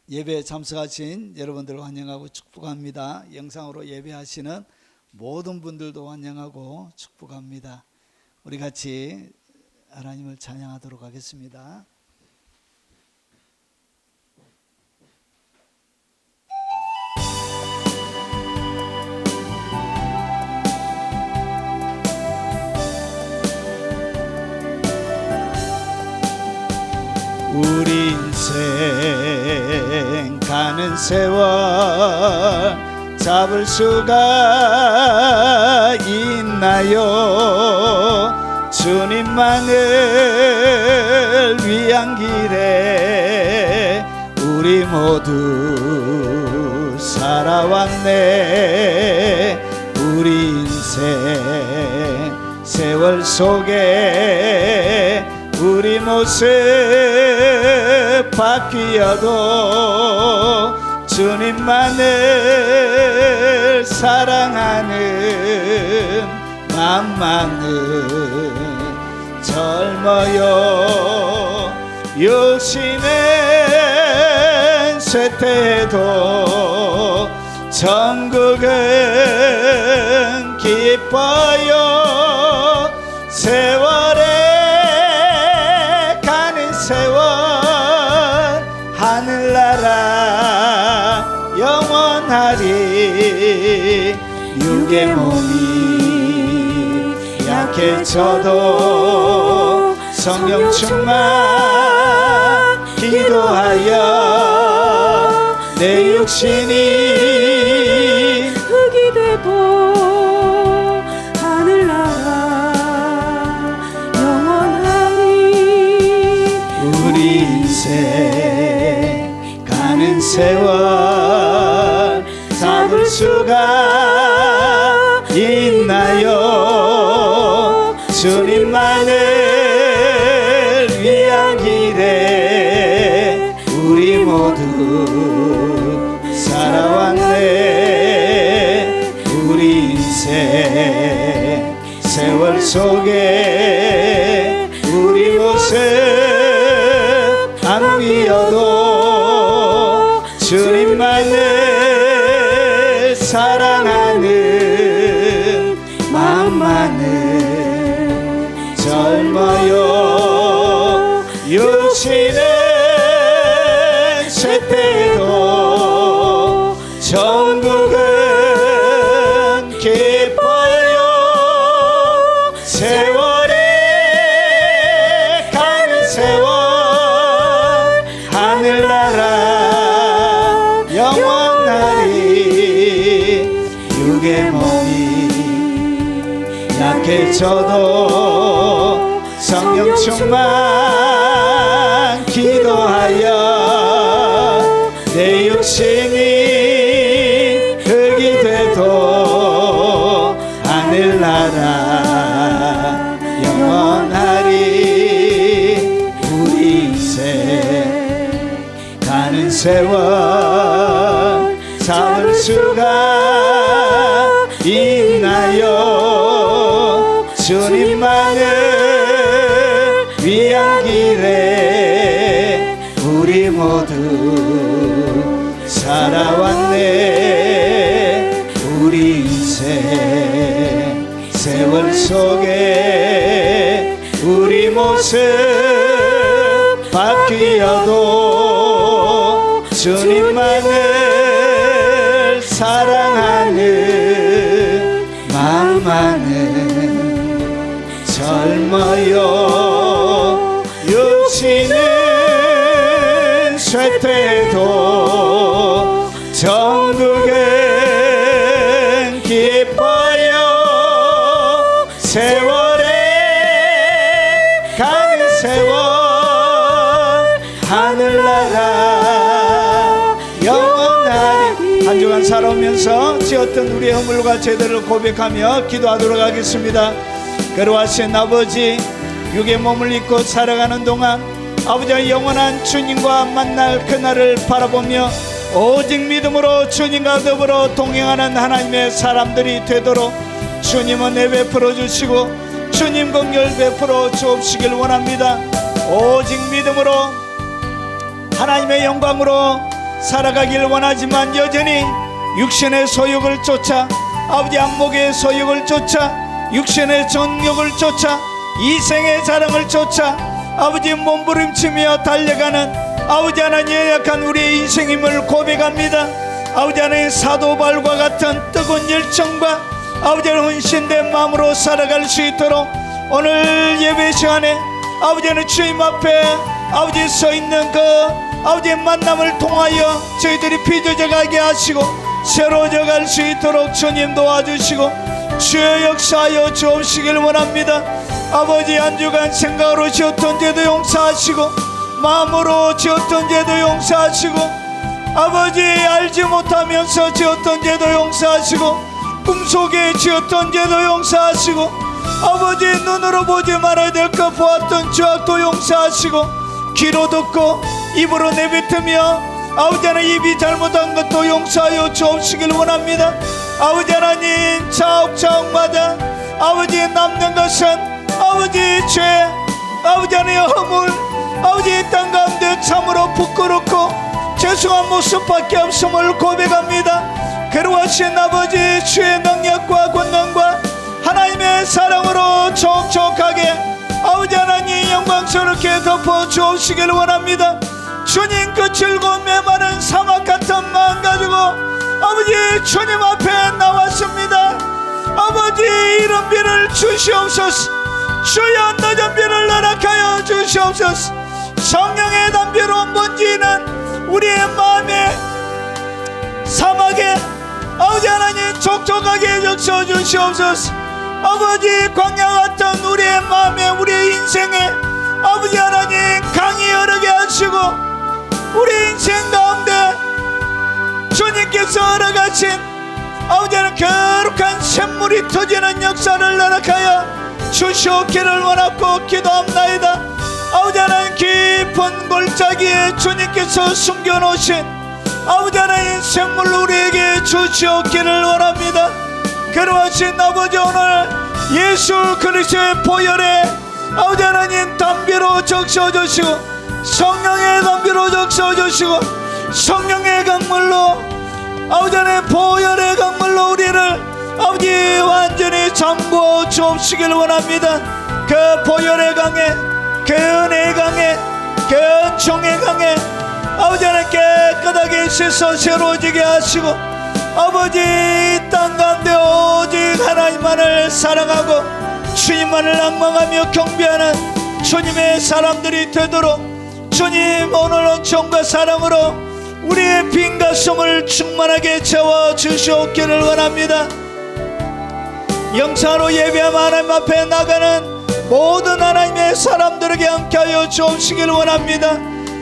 예배에 참석하신 여러분들을 환영하고 축복합니다. 영상으로 예배하시는 모든 분들도 환영하고 축복합니다. 우리 같이 하나님을 찬양하도록 하겠습니다. 우리 인생 가는 세월 잡을 수가 있나요? 주님만을 위한 길에 우리 모두 살아왔네. 우리 인생 세월 속에 우리 모습 바뀌어도 주님만을 사랑하는 마음만은 젊어요. 육신은 쇠퇴해도 천국은 기뻐요. 세월에 세월 하늘나라 영원하리. 육의 몸이 약해져도 성령 충만 기도하여 내 육신이 흙이 돼도 하늘나라 우리 인생 가는 세월 잡을 수가 있나요? 주님만을 위한 길에 우리 모두 살아왔네. 우리 인생 세월 속에 우리 모습 안 비어도 주님만을 사랑하는 마음만은 젊어요. 육신은 쇠퇴해도 천국은 기뻐요. 세월에 가는 세월 하늘나라 영원하리. 육의 몸이 약해져도 성령 충만 기도하여 내 육신이 흙이 돼도 하늘나라 영원하리. 우리 인생 가는 세월 잡을 수가 있나요? 주님만을 위한 길에 우리 모두 살아왔네. 우리 인생 세월 속에 우리 모습 바뀌어도 주님만을 사랑하는 마음만은 젊어요. 육신은 쇠퇴해도 천국은 기뻐요. 세월에 가는 세월 하늘나라 영원하리. 한 주간 살아오면서 지었던 우리의 허물과 죄들을 고백하며 기도하도록 하겠습니다. 거룩하신 아버지, 육의 몸을 입고 살아가는 동안 아버지와 영원한 주님과 만날 그날을 바라보며 오직 믿음으로 주님과 더불어 동행하는 하나님의 사람들이 되도록 주님은 내 베풀어 주시고 주님 긍휼 베풀어 주옵시길 원합니다. 오직 믿음으로 하나님의 영광으로 살아가길 원하지만 여전히 육신의 소욕을 쫓아, 아버지 안목의 소욕을 쫓아, 육신의 정욕을 쫓아, 이생의 자랑을 쫓아 아버지 몸부림치며 달려가는 아버지 하나님 연약한 우리의 인생임을 고백합니다. 아버지 하나님 사도바울과 같은 뜨거운 열정과 아버지 하나님 헌신된 마음으로 살아갈 수 있도록 오늘 예배 시간에 아버지 하나님 주님 앞에 아버지 서 있는 그 아버지의 만남을 통하여 저희들이 빚어져 가게 하시고 새로워져 갈 수 있도록 주님 도와주시고 주의 역사하여 주옵시길 원합니다. 아버지 한 주간 생각으로 지었던 죄도 용서하시고 마음으로 지었던 죄도 용서하시고 아버지 알지 못하면서 지었던 죄도 용서하시고 꿈속에 지었던 죄도 용서하시고 아버지 눈으로 보지 말아야 될 것 보았던 죄악도 용서하시고 귀로 듣고 입으로 내뱉으며 아버지 하나님 입이 잘못한 것도 용서하여 주옵시길 원합니다. 아버지 하나님 차옥차옥마다 아버지 남는 것은 아버지 죄, 아버지 하나님 허물, 아버지 땅 가운데 참으로 부끄럽고 죄송한 모습밖에 없음을 고백합니다. 그러하신 아버지 주의 능력과 권능과 하나님의 사랑으로 촉촉하게 아버지 하나님 영광스럽게 덮어 주옵시길 원합니다. 주님 그 즐거운 메마른 사막 같은 마음 가지고 아버지 주님 앞에 나왔습니다. 아버지 이른 비를 주시옵소서. 주여 늦은 비를 허락하여 주시옵소서. 성령의 담비로 번지는 우리의 마음에 사막에 아버지 하나님 촉촉하게 적셔 주시옵소서. 아버지 광야 같은 우리의 마음에 우리의 인생에 아버지 하나님 강이 흐르게 하시고 우리 인생 가운데 주님께서 허락하신 아버지 하나님 거룩한 샘물이 터지는 역사를 허락하여 주시옵기를 원하고 기도합나이다. 아버지 하나님 깊은 골짜기에 주님께서 숨겨놓으신 아버지 하나님 샘물 우리에게 주시옵기를 원합니다. 그러하신 아버지 오늘 예수 그리스도의 보혈에 아버지 하나님 담비로 적셔주시고 성령의 담비로 적셔주시고 성령의 강물로 아버지 하나님 보혈의 강물로 우리를 아버지 완전히 잠궈 주옵시길 원합니다. 그 보혈의 강에 그 은혜의 강에 그 은총의 강에 아버지 하나님 깨끗하게 씻어 새로워지게 하시고 아버지 땅 가운데 오직 하나님만을 사랑하고 주님만을 앙망하며 경배하는 주님의 사람들이 되도록 주님 오늘 은총과 사랑으로 우리의 빈 가슴을 충만하게 채워주시옵기를 원합니다. 영상으로 예배하며 하나님 앞에 나가는 모든 하나님의 사람들에게 함께하여 주옵시길 원합니다.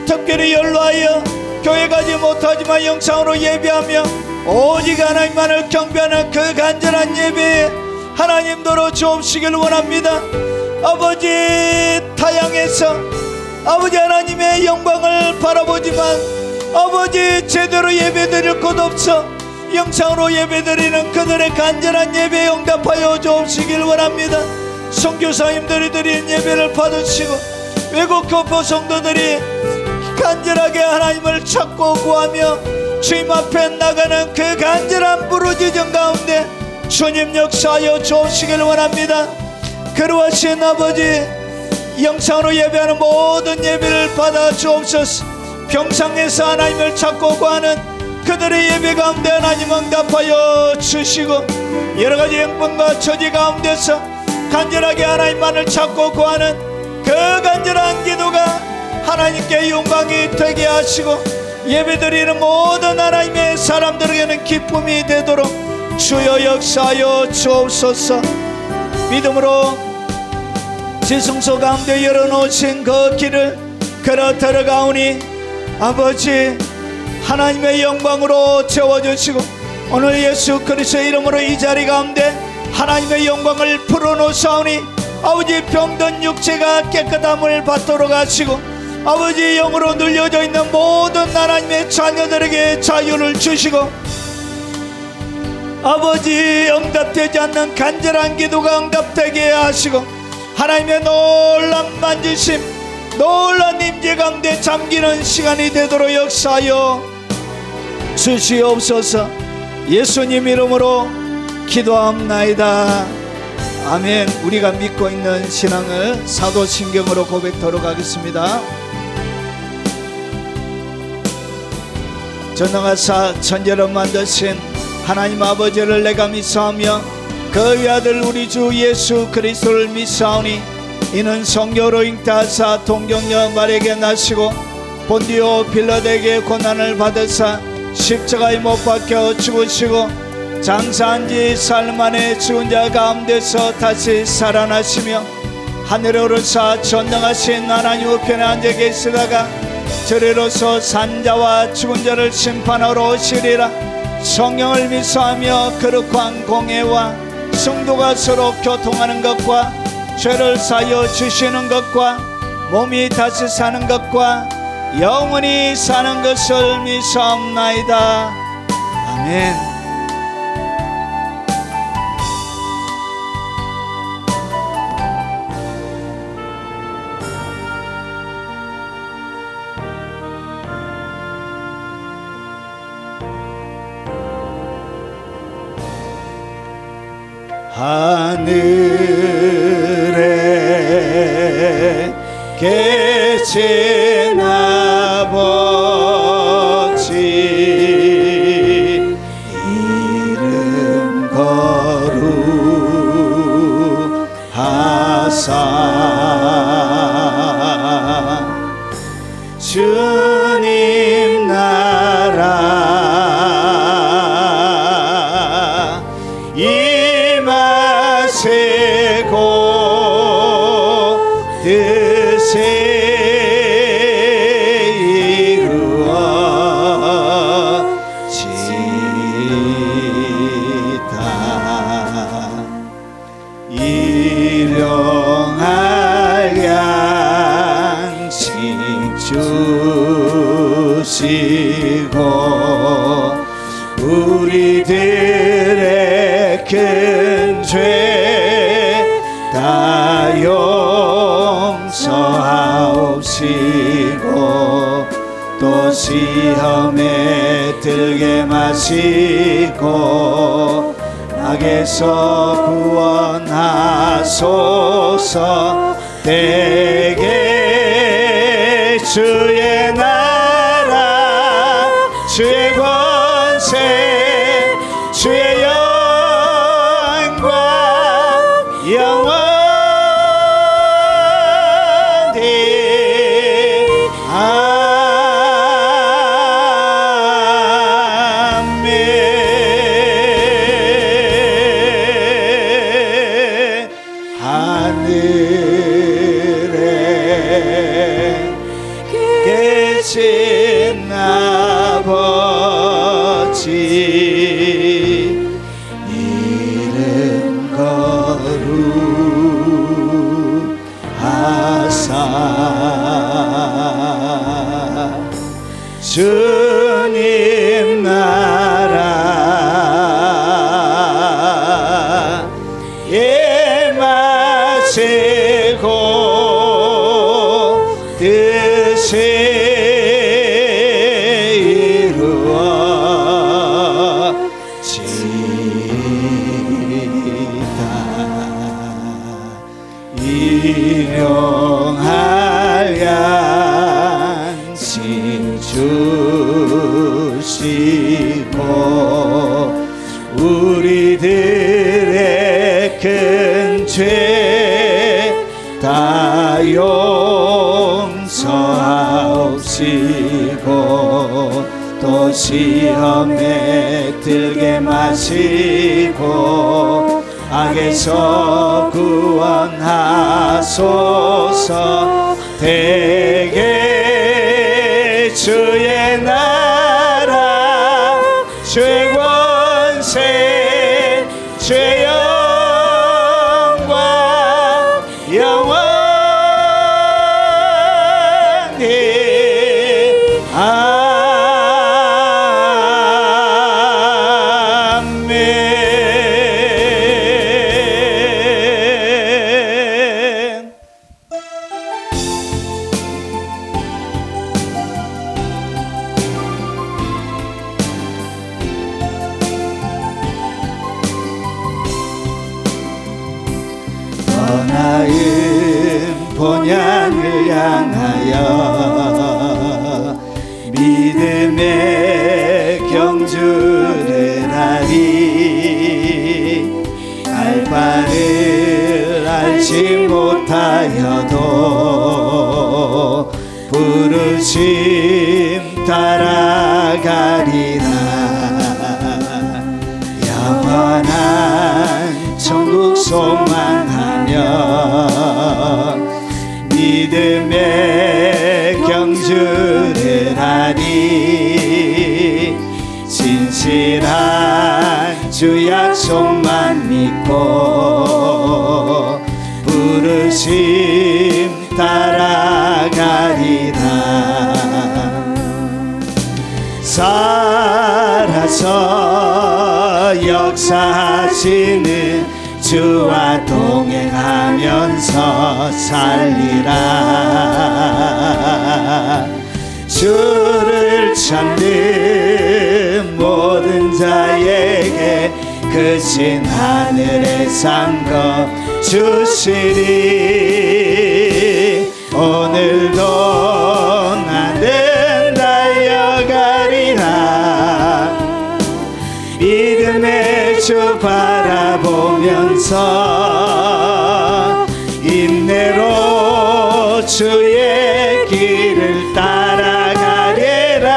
특별히 연로하여 교회 가지 못하지만 영상으로 예배하며 오직 하나님만을 경배하는 그 간절한 예배에 하나님도로 주옵시길 원합니다. 아버지 타향에서 아버지 하나님의 영광을 바라보지만 아버지 제대로 예배드릴 곳 없어 영상으로 예배드리는 그들의 간절한 예배에 응답하여 주옵시길 원합니다. 선교사님들이 드린 예배를 받으시고 외국 교포 성도들이 간절하게 하나님을 찾고 구하며 주님 앞에 나가는 그 간절한 부르짖음 가운데 주님 역사하여 주옵시길 원합니다. 그러하신 아버지 영상으로 예배하는 모든 예배를 받아 주옵소서. 평상에서 하나님을 찾고 구하는 그들의 예배 가운데 하나님 응답하여 주시고 여러가지 형편과 처지 가운데서 간절하게 하나님만을 찾고 구하는 그 간절한 기도가 하나님께 영광이 되게 하시고 예배드리는 모든 하나님의 사람들에게는 기쁨이 되도록 주여 역사하여 주옵소서. 믿음으로 지성소 가운데 열어놓으신 그 길을 걸어 들어가오니 아버지 하나님의 영광으로 채워주시고 오늘 예수 그리스도의 이름으로 이 자리 가운데 하나님의 영광을 풀어놓사오니 아버지 병든 육체가 깨끗함을 받도록 하시고 아버지 영으로 눌려져 있는 모든 하나님의 자녀들에게 자유를 주시고 아버지 응답되지 않는 간절한 기도가 응답되게 하시고 하나님의 놀란 만지심 놀란 임재 가운데 잠기는 시간이 되도록 역사하여 주시옵소서. 예수님 이름으로 기도합나이다. 아멘. 우리가 믿고 있는 신앙을 사도신경으로 고백하도록 하겠습니다. 전능하사 천지를 만드신 하나님 아버지를 내가 믿사오며 그의 아들 우리 주 예수 그리스도를 믿사오니 이는 성령으로 잉태하사 동정녀 마리아에게 나시고 본디오 빌라도에게 고난을 받으사 십자가에 못 박혀 죽으시고 장사한 지 사흘 만에 죽은 자 가운데서 다시 살아나시며 하늘에 오르사 전능하신 하나님 우편에 앉아 계시다가 저리로서 산자와 죽은 자를 심판하러 오시리라. 성령을 믿사하며 거룩한 공회와 성도가 서로 교통하는 것과 죄를 사하여 주시는 것과 몸이 다시 사는 것과 영원히 사는 것을 믿사옵나이다. 아멘. 하늘에 계신 아버지 이름 거룩하사 주님 나라 임하시고 뜻이 이루어지다. 일용할 양식 주시고 우리들의 큰 죄 다 용서하옵시고 또 시험에 들게 마시고 악에서 구원하소서. 대개 주의 나라 주의 권세 주의 영광 영원히 아멘. 하늘에 계신 아버지 이름 거룩하사 주님 나라 임하시고 뜻이 일용할 양식 주시고 우리들의 큰 죄 다 용서하옵시고 또 시험에 들게 마시고 악에서 구원하소서. 대개 주의 나라 주의 권세 주의 영광 영원히 아멘. 향하여 믿음의 경주를 하리. 갈 바를 알지 못하여도 부르심 따라가리라. 영원한 천국 소망하며 믿음의 경주를 하리. 진실한 주 약속만 믿고 부르심 따라가리라. 살아서 역사하시는 주와 동행하면서 살리라. 주를 찾는 모든 자에게 크신 하늘의 상급 주시리. 오늘도 나는 달려가리라. 믿음의 주 바라보면서 인내로 주의 길을 따라가리라.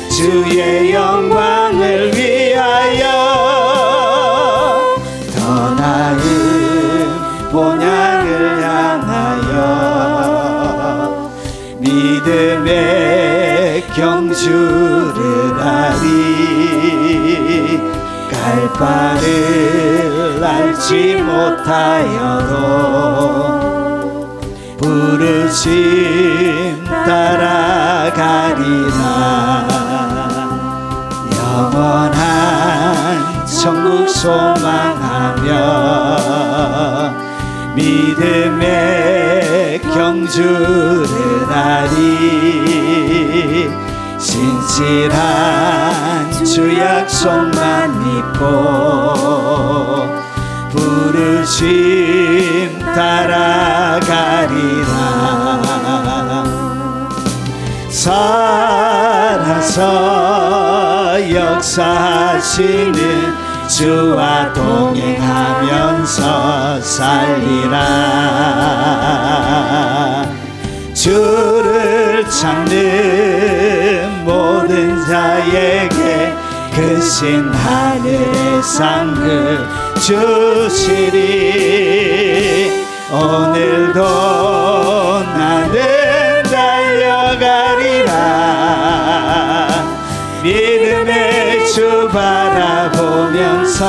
주의 영광을 위하여 더 나은 본향을 향하여 믿음의 경주를 하리. 갈 바를 알지 못하여도 부르심 따라가리라. 영원한 천국 소망하며 믿음의 경주를 하리. 진실한 주 약속만 믿고 부르심 따라가리라. 살아서 역사하시는 주와 동행하면서 살리라. 주를 찾는 모든 자에게 크신 하늘의 상급 주시리. 오늘도 나는 달려가리라. 믿음의 주 바라보면서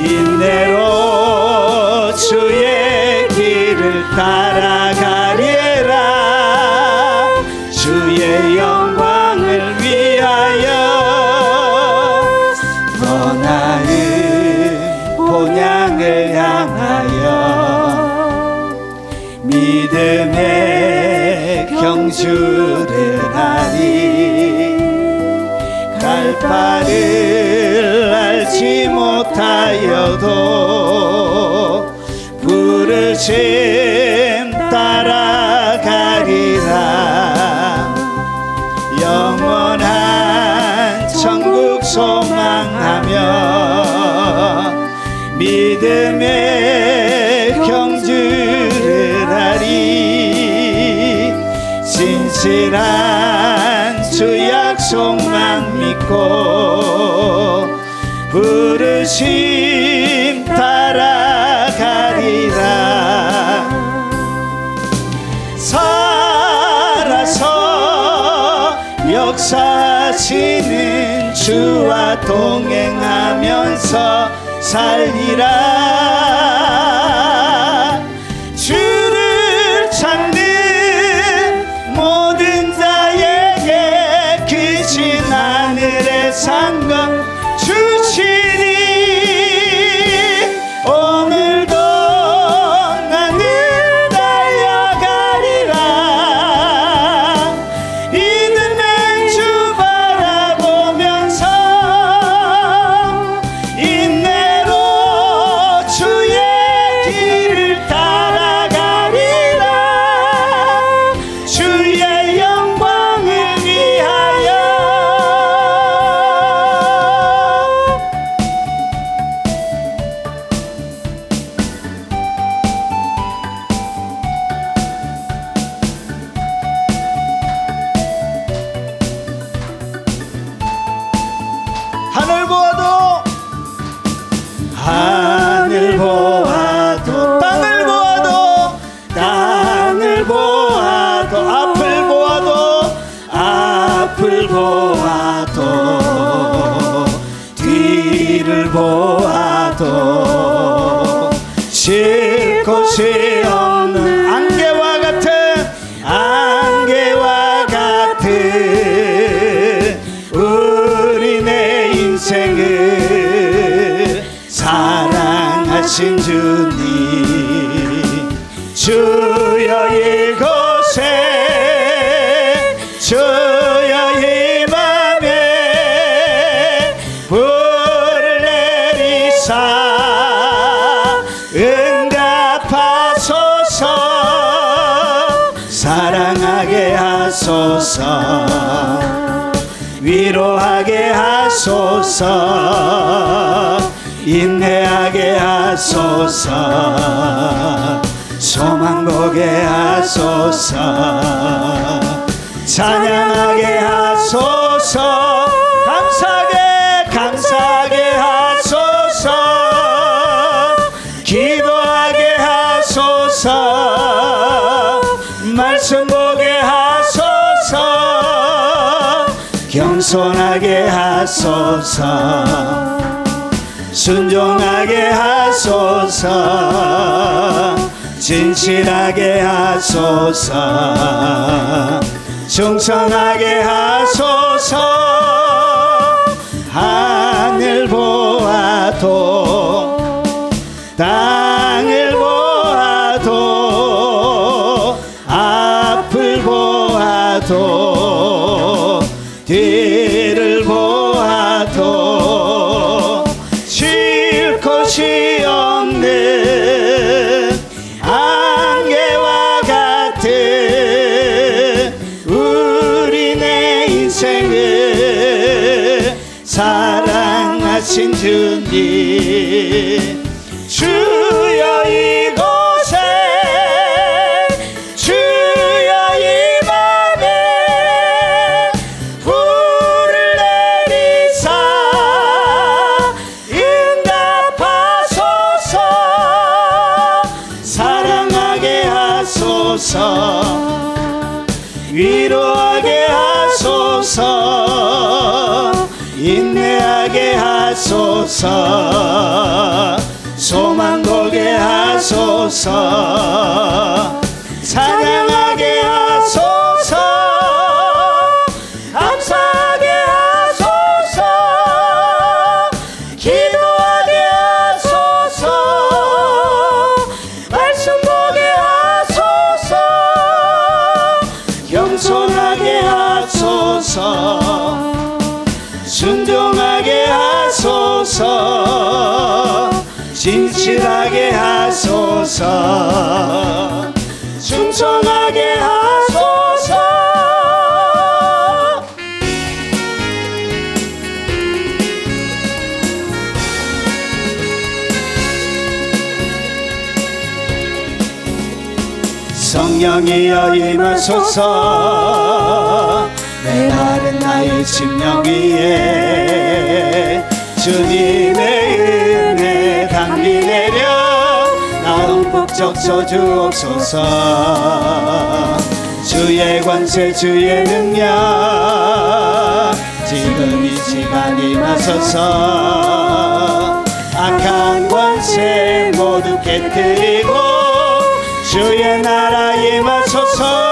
인내로 주의 길을 따라가리라. 주의 영광을 위하여 더 나은 본향을 향하여 믿음의 경주를 하리. 갈 바를 알지 못하여도 부르심 따라가리라. 영원한 천국 소망하며 믿음의 경주를 하리. 진실한 주 약속만 믿고 부르심 따라가리라. 살아서 역사하시는 주와 동행하면서 살리라. 주를 찾는 모든 자에게 크신 하늘의 상급 주시리. 오늘도 나는 달려가리라. 믿음의 주 바라보면서 인내로 주의 길을 따라가 쉴 곳이 없는 안개와 같은 우리 내 인생을 사랑하신 주님 주여 이곳에 주여 이 맘에 불을 내리사 응답하소서 사랑하게 하소서 위로하게 하소서 인내하게 하소서 소망 보게 하소서 찬양하게 하소서 감사하게 하소서 기도하게 하소서 말씀 보게 하소서 겸손하게 하소서 순종하게 하소서 진실하게 하소서 충성하게 하소서 하늘 보아도 땅을 보아도 앞을 보아도 뒤를 보아도 쉴 곳이 없는 안개와 같은 우리 내 인생을 사랑하신 주님 주여 이곳에 주여 이 맘에 불을 내리사 응답하소서 사랑하게 하소서 위로하게 하소서 인내하게 하소서 소망 보게 하소서 찬양하게 하소서 감사하게 하소서 기도하게 하소서 말씀 보게 하소서 겸손하게 하소서 순종하게 하소서 진실하게 하소서 충성하게 하소서 성령이여 임하소서 내 마른 나의 심령 위에 주님의 은혜 담비 내려 나음 폭적 주옵소서 주의 권세 주의 능력 지금 이 시간 임하소서 악한 권세 모두 깨뜨리고 주의 나라 임하소서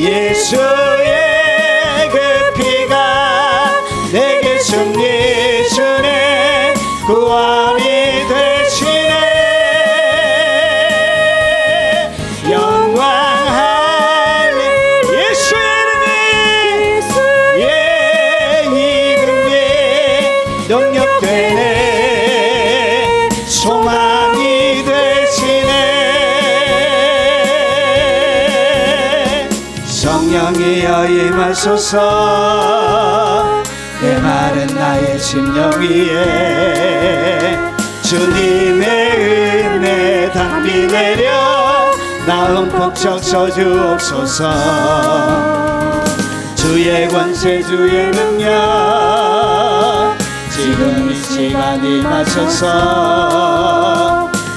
예수의 그 피가 내게 승리 주네 구원이 되시네 영광 할렐루야 예수의 이름이 능력되네 소망이 되시네 성령이여 임하소서 내 마른 나의 심령 위에 주님의 은혜 담비 내려 나음 폭적 주옵소서 주의 권세 주의 능력 지금 이 시간 임하소서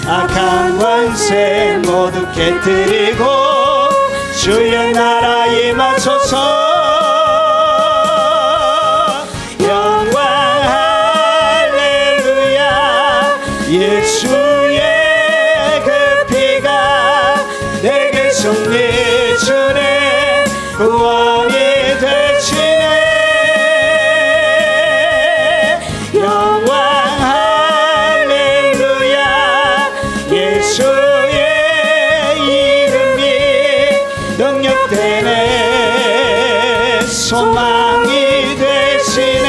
악한 권세 모두 깨뜨리고 주의 나라 임하소서 승리 주네 구원이 되시네 영광 할렐루야 예수의 이름이 능력되네 소망이 되시네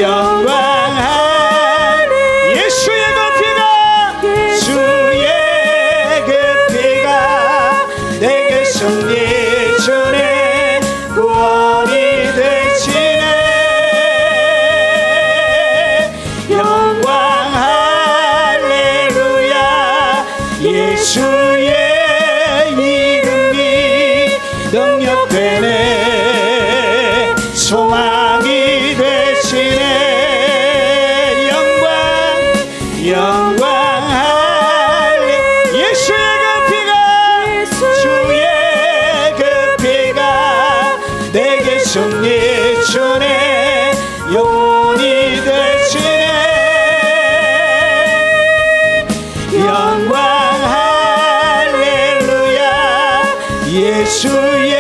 영광 예수의 그 피가 주의 그 피가 내게 승리 주네 구원이 되시네 영광 할렐루야 예수의 이름이 능력되네 소망이 되시네 영광 할렐 예수의 그 피가 주의 그 피가 내게 승리 주네 영원히 되시네 영광 할렐루야 예수의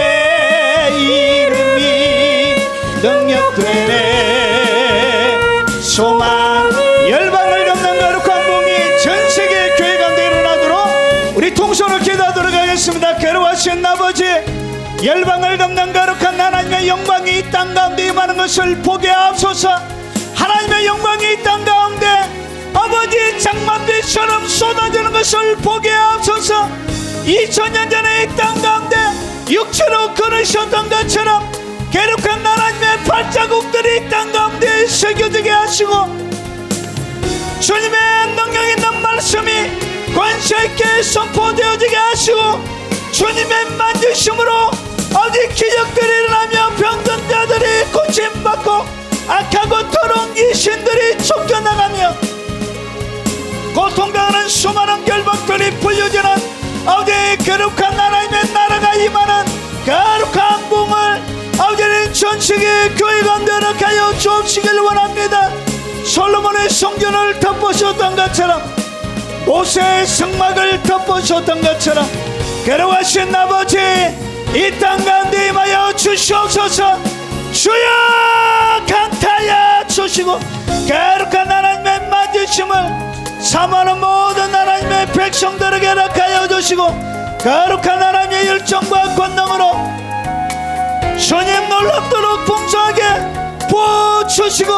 이름이 능력되네 소망 열방을 덮는 거룩한 봉이 전세계 교회 가운데 일어나도록 우리 통성으로 기도하도록 하겠습니다. 괴로워하신 아버지 열방을 덮는 거룩한 하나님의 영광이 이 땅 가운데 임하는 것을 보게 하옵소서. 하나님의 영광이 이 땅 가운데 아버지 장만비처럼 쏟아지는 것을 보게 하옵소서. 2000년 전에 이 땅 가운데 육체로 걸으셨던 것처럼 괴력한 하나님의 발자국들이 이 땅 가운데 새겨지게 하시고 주님의 능력 있는 말씀이 권세 있게 선포되어지게 하시고 주님의 만지심으로 어디 기적들이 일어나며 병든 자들이 고침받고 악하고 더러운 귀신들이 쫓겨나가며 고통당하는 수많은 결박들이 풀려지는 어디 거룩한 하나님의 나라가 임하는 거룩한 붕을 아버지는 전세계 교회 가운데 허락하여 주옵시길 원합니다. 솔로몬의 성전을 덮으셨던 것처럼 모세의 성막을 덮으셨던 것처럼 괴로워하신 아버지 이 땅 가운데 임하여 주시옵소서. 주여 강타하여 주시고 거룩한 하나님의 만지심을 사모하는 모든 하나님의 백성들에게 허락하여 주시고 거룩한 하나님의 열정과 권능으로 주님 놀랍도록 풍성하게 부어주시고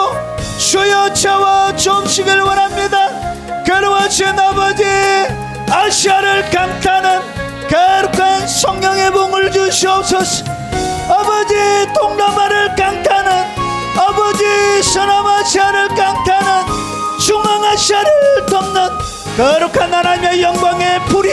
주여 채워 주시길 원합니다. 괴로워하신 아버지 아시아를 강타하는 거룩한 성령의 봉을 주시옵소서. 아버지 동남아를 강타하는 아버지 서남아시아를 강타하는 중앙아시아를 덮는 거룩한 하나님의 영광의 불이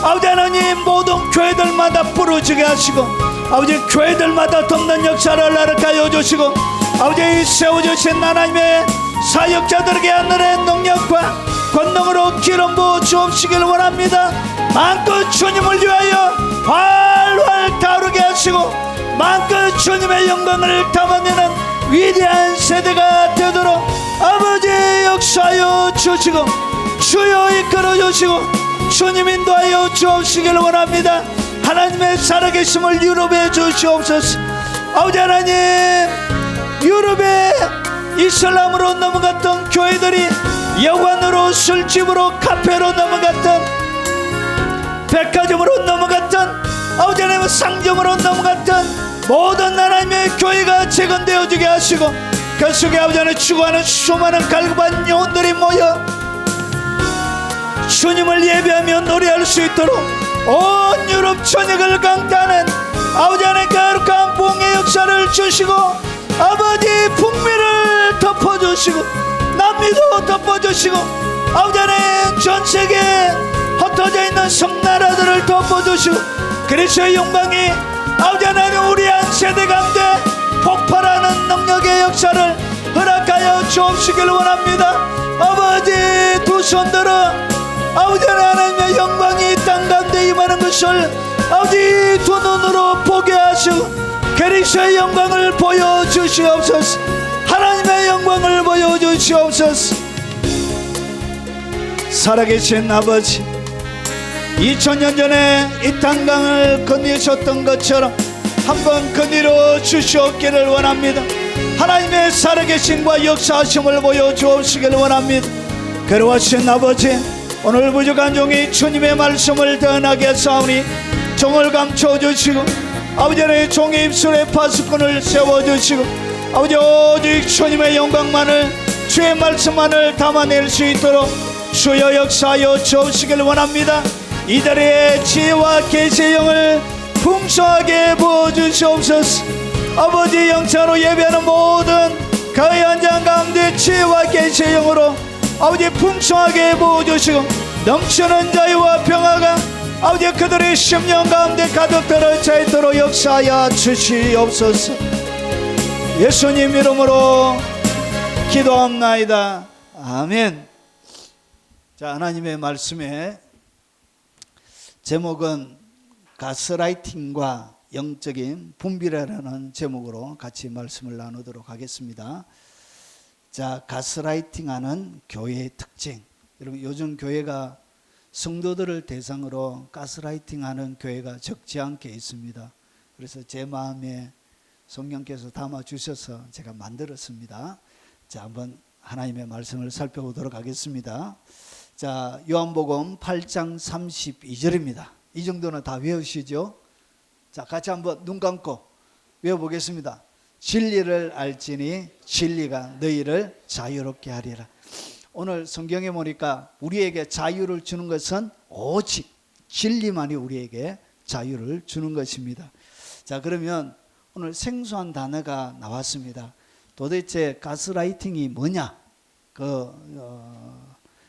아버지 하나님 모든 교회들마다 부러지게 하시고 아버지 교회들마다 덮는 역사를 허락하여 주시고 아버지 세워주신 하나님의 사역자들에게 하늘의 능력과 권능으로 기름 부어 주옵시길 원합니다. 마음껏 주님을 위하여 활활 타오르게 하시고 마음껏 주님의 영광을 담아내는 위대한 세대가 되도록 아버지 역사하여 주시고 주여 이끌어 주시고 주님 인도하여 주옵시길 원합니다. 하나님의 살아계심을 유럽에 주시옵소서. 아버지 하나님 유럽에 이슬람으로 넘어갔던 교회들이 여관으로 술집으로 카페로 넘어갔던 백화점으로 넘어갔던 아버지 하나님 상점으로 넘어갔던 모든 하나님의 교회가 재건되어지게 하시고 그 속에 아버지 하나님 추구하는 수많은 갈급한 영혼들이 모여 주님을 예배하며 노래할 수 있도록 온 유럽 전역을 강타하는 아버지 하나님 거룩한 봉의 역사를 주시고 아버지 북미를 덮어주시고 남미도 덮어주시고 아버지 하나님 전세계 흩어져 있는 성나라들을 덮어주시고 그리스도의 영광이 아버지 하나님 우리 한 세대 가운데 폭발하는 능력의 역사를 허락하여 주옵시길 원합니다. 아버지 두 손들어 아버지 하나님의 영광이 땅 가운데 임하는 것을 아버지 두 눈으로 보게 하시고 그리스도의 영광을 보여주시옵소서. 하나님의 영광을 보여주시옵소서. 살아계신 아버지 2000년 전에 이 탄강을 건너셨던 것처럼 한번 건너려 주시옵기를 원합니다. 하나님의 살아계심과 역사하심을 보여주옵시기를 원합니다. 그러하신 아버지, 오늘 부족한 종이 주님의 말씀을 전하게 하사오니 종을 감춰주시고 아버지, 내 종의 입술에 파수꾼을 세워주시고 아버지, 오직 주님의 영광만을, 주의 말씀만을 담아낼 수 있도록 주여 역사하여 주옵시기를 원합니다. 이 자리에 지혜와 계시의 영을 풍성하게 부어주시옵소서. 아버지, 영차로 예배하는 모든 그 현장 가운데 지혜와 계시의 영으로 아버지 풍성하게 부어주시고 넘치는 자유와 평화가 아버지 그들의 심령 가운데 가득 들어 차있도록 역사하여 주시옵소서. 예수님 이름으로 기도합나이다. 아멘. 자, 하나님의 말씀의 제목은 가스라이팅과 영적인 분비라는 제목으로 같이 말씀을 나누도록 하겠습니다. 자, 가스라이팅하는 교회의 특징. 여러분, 요즘 교회가 성도들을 대상으로 가스라이팅하는 교회가 적지 않게 있습니다. 그래서 제 마음에 성령께서 담아주셔서 제가 만들었습니다. 자, 한번 하나님의 말씀을 살펴보도록 하겠습니다. 자, 요한복음 8장 32절입니다. 이 정도는 다 외우시죠? 자, 같이 한번 눈 감고 외워보겠습니다. 진리를 알지니 진리가 너희를 자유롭게 하리라. 오늘 성경에 보니까 우리에게 자유를 주는 것은 오직 진리만이 우리에게 자유를 주는 것입니다. 자, 그러면 오늘 생소한 단어가 나왔습니다. 도대체 가스라이팅이 뭐냐?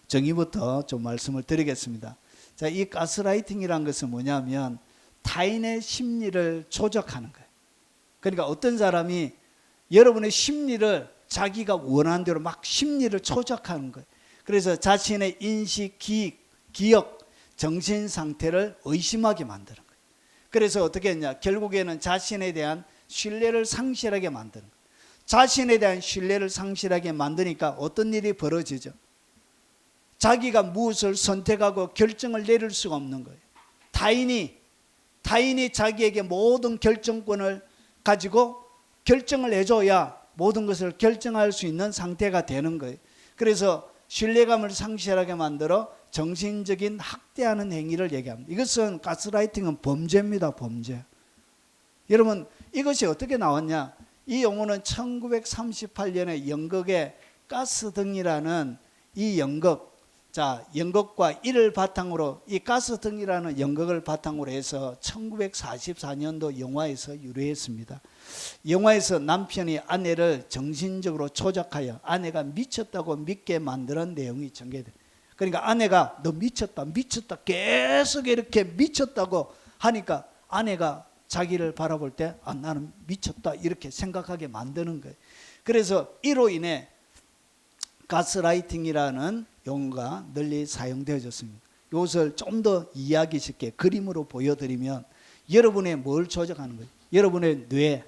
정의부터 좀 말씀을 드리겠습니다. 자, 이 가스라이팅이란 것은 뭐냐면 타인의 심리를 조작하는 거예요. 그러니까 어떤 사람이 여러분의 심리를 자기가 원하는 대로 막 심리를 조작하는 거예요. 그래서 자신의 인식, 기억, 정신 상태를 의심하게 만드는 거예요. 그래서 어떻게 했냐? 결국에는 자신에 대한 신뢰를 상실하게 만드는 거예요. 자신에 대한 신뢰를 상실하게 만드니까 어떤 일이 벌어지죠? 자기가 무엇을 선택하고 결정을 내릴 수가 없는 거예요. 타인이 자기에게 모든 결정권을 가지고 결정을 해줘야 모든 것을 결정할 수 있는 상태가 되는 거예요. 그래서 신뢰감을 상실하게 만들어 정신적인 학대하는 행위를 얘기합니다. 이것은 가스라이팅은 범죄입니다. 범죄. 여러분, 이것이 어떻게 나왔냐? 이 용어는 1938년에 연극의 가스등이라는 이 연극, 자, 연극과 이를 바탕으로, 이 가스등이라는 연극을 바탕으로 해서 1944년도 영화에서 유래했습니다. 영화에서 남편이 아내를 정신적으로 조작하여 아내가 미쳤다고 믿게 만드는 내용이 전개돼요. 그러니까 아내가 너 미쳤다 계속 이렇게 미쳤다고 하니까 아내가 자기를 바라볼 때 나는 미쳤다 이렇게 생각하게 만드는 거예요. 그래서 이로 인해 가스라이팅이라는 용어가 널리 사용되어졌습니다. 이것을 좀 더 이해하기 쉽게 그림으로 보여드리면 여러분의 뭘 조작하는 거예요? 여러분의 뇌,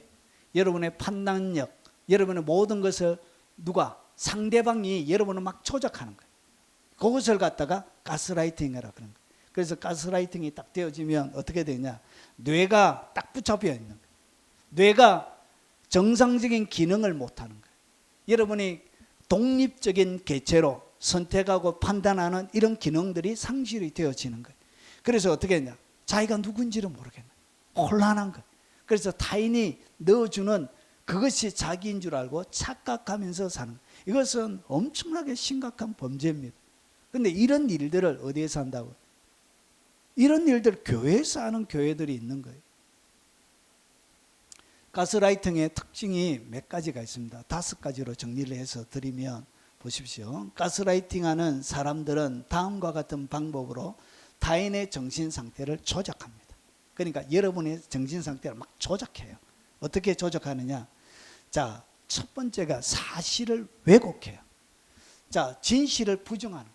여러분의 판단력, 여러분의 모든 것을 상대방이 여러분을 막 조작하는 거예요. 그것을 갖다가 가스라이팅이라 그런 거예요. 그래서 가스라이팅이 딱 되어지면 어떻게 되냐? 뇌가 딱 붙잡혀 있는 거예요. 뇌가 정상적인 기능을 못하는 거예요. 여러분이 독립적인 개체로 선택하고 판단하는 이런 기능들이 상실이 되어지는 거예요. 그래서 어떻게 했냐? 자기가 누군지를 모르겠는 거예요. 혼란한 거예요. 그래서 타인이 넣어주는 그것이 자기인 줄 알고 착각하면서 사는 거예요. 이것은 엄청나게 심각한 범죄입니다. 그런데 이런 일들을 어디에서 한다고요? 이런 일들 교회에서 하는 교회들이 있는 거예요. 가스라이팅의 특징이 몇 가지가 있습니다. 5가지로 정리를 해서 드리면 보십시오. 가스라이팅하는 사람들은 다음과 같은 방법으로 타인의 정신 상태를 조작합니다. 그러니까 여러분의 정신 상태를 막 조작해요. 어떻게 조작하느냐? 자, 첫 번째가 사실을 왜곡해요. 자, 진실을 부정하는 거예요.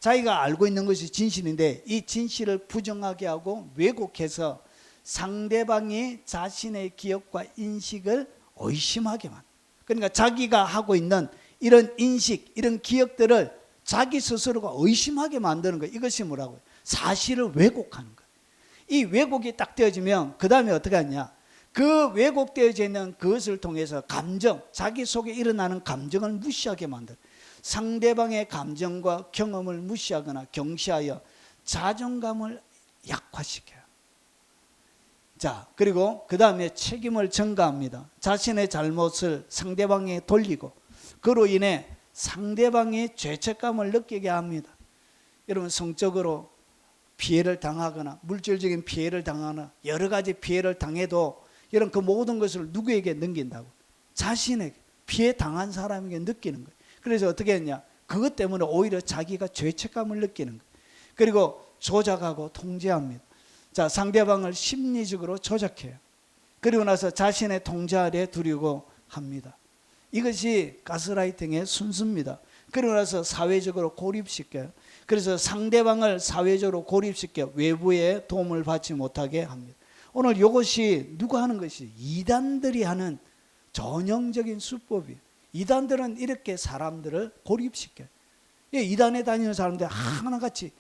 자기가 알고 있는 것이 진실인데 이 진실을 부정하게 하고 왜곡해서 상대방이 자신의 기억과 인식을 의심하게 만듭니다. 그러니까 자기가 하고 있는 이런 인식, 이런 기억들을 자기 스스로가 의심하게 만드는 거예요. 이것이 뭐라고요? 사실을 왜곡하는 거예요. 이 왜곡이 딱 되어지면 그 다음에 어떻게 하냐, 그 왜곡되어져 있는 그것을 통해서 감정, 자기 속에 일어나는 감정을 무시하게 만들어요. 상대방의 감정과 경험을 무시하거나 경시하여 자존감을 약화시켜요. 자, 그리고 그 다음에 책임을 전가합니다. 자신의 잘못을 상대방에 돌리고 그로 인해 상대방이 죄책감을 느끼게 합니다. 여러분, 성적으로 피해를 당하거나 물질적인 피해를 당하거나 여러 가지 피해를 당해도 이런 그 모든 것을 누구에게 넘긴다고? 자신에게, 피해 당한 사람에게 느끼는 거예요. 그래서 어떻게 했냐, 그것 때문에 오히려 자기가 죄책감을 느끼는 거예요. 그리고 조작하고 통제합니다. 자, 상대방을 심리적으로 조작해요. 그리고 나서 자신의 통제 아래 두려고 합니다. 이것이 가스라이팅의 순수입니다. 그러고 나서 사회적으로 고립시켜요. 그래서 상대방을 사회적으로 고립시켜 외부의 도움을 받지 못하게 합니다. 오늘 이것이 누가 하는 것이? 이단들이 하는 전형적인 수법이에요. 이단들은 이렇게 사람들을 고립시켜요. 이단에 다니는 사람들 하나같이,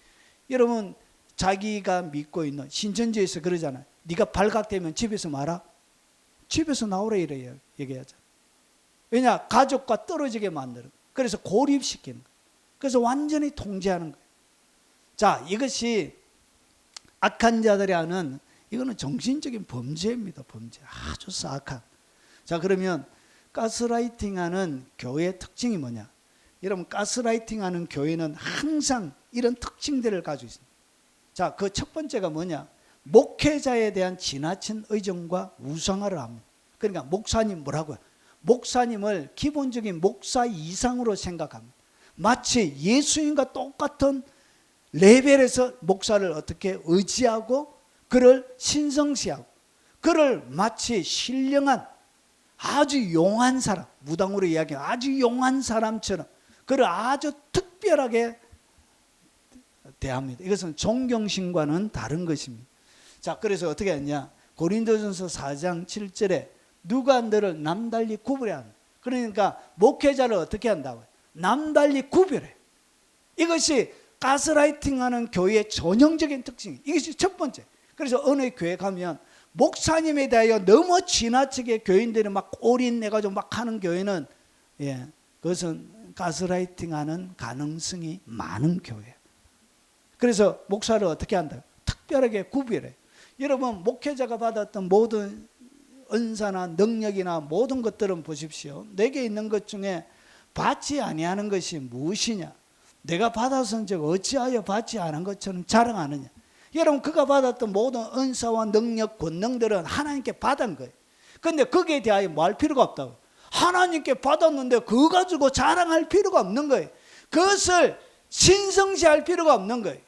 여러분 자기가 믿고 있는 신천지에서 그러잖아요. 네가 발각되면 집에서 말아, 집에서 나오라 이래요. 얘기하잖아요. 왜냐? 가족과 떨어지게 만드는 거예요. 그래서 고립시키는 거예요. 그래서 완전히 통제하는 거예요. 자, 이것이 악한 자들이 하는, 이거는 정신적인 범죄입니다. 범죄, 아주 사악한. 자, 그러면 가스라이팅하는 교회의 특징이 뭐냐? 여러분, 가스라이팅하는 교회는 항상 이런 특징들을 가지고 있습니다. 자, 그 첫 번째가 뭐냐? 목회자에 대한 지나친 의존과 우상화를 합니다. 그러니까 목사님 뭐라고요? 목사님을 기본적인 목사 이상으로 생각합니다. 마치 예수님과 똑같은 레벨에서 목사를 어떻게 의지하고 그를 신성시하고 그를 마치 신령한 아주 용한 사람, 무당으로 이야기하면 아주 용한 사람처럼 그를 아주 특별하게 대합니다. 이것은 존경심과는 다른 것입니다. 자, 그래서 어떻게 했냐? 고린도전서 4장 7절에 누가 너를 남달리 구별해야 한다. 그러니까 목회자를 어떻게 한다고요? 남달리 구별해. 이것이 가스라이팅하는 교회의 전형적인 특징이에요. 이것이 첫 번째. 그래서 어느 교회 가면 목사님에 대하여 너무 지나치게 교인들이 막 올인해가지고 막 하는 교회는, 그것은 가스라이팅하는 가능성이 많은 교회예요. 그래서 목사를 어떻게 한다? 특별하게 구별해. 여러분, 목회자가 받았던 모든 은사나 능력이나 모든 것들은 보십시오. 내게 있는 것 중에 받지 아니하는 것이 무엇이냐? 내가 받았은즉 어찌하여 받지 않은 것처럼 자랑하느냐? 여러분, 그가 받았던 모든 은사와 능력, 권능들은 하나님께 받은 거예요. 그런데 거기에 대하여 뭐 할 필요가 없다고. 하나님께 받았는데 그거 가지고 자랑할 필요가 없는 거예요. 그것을 신성시할 필요가 없는 거예요.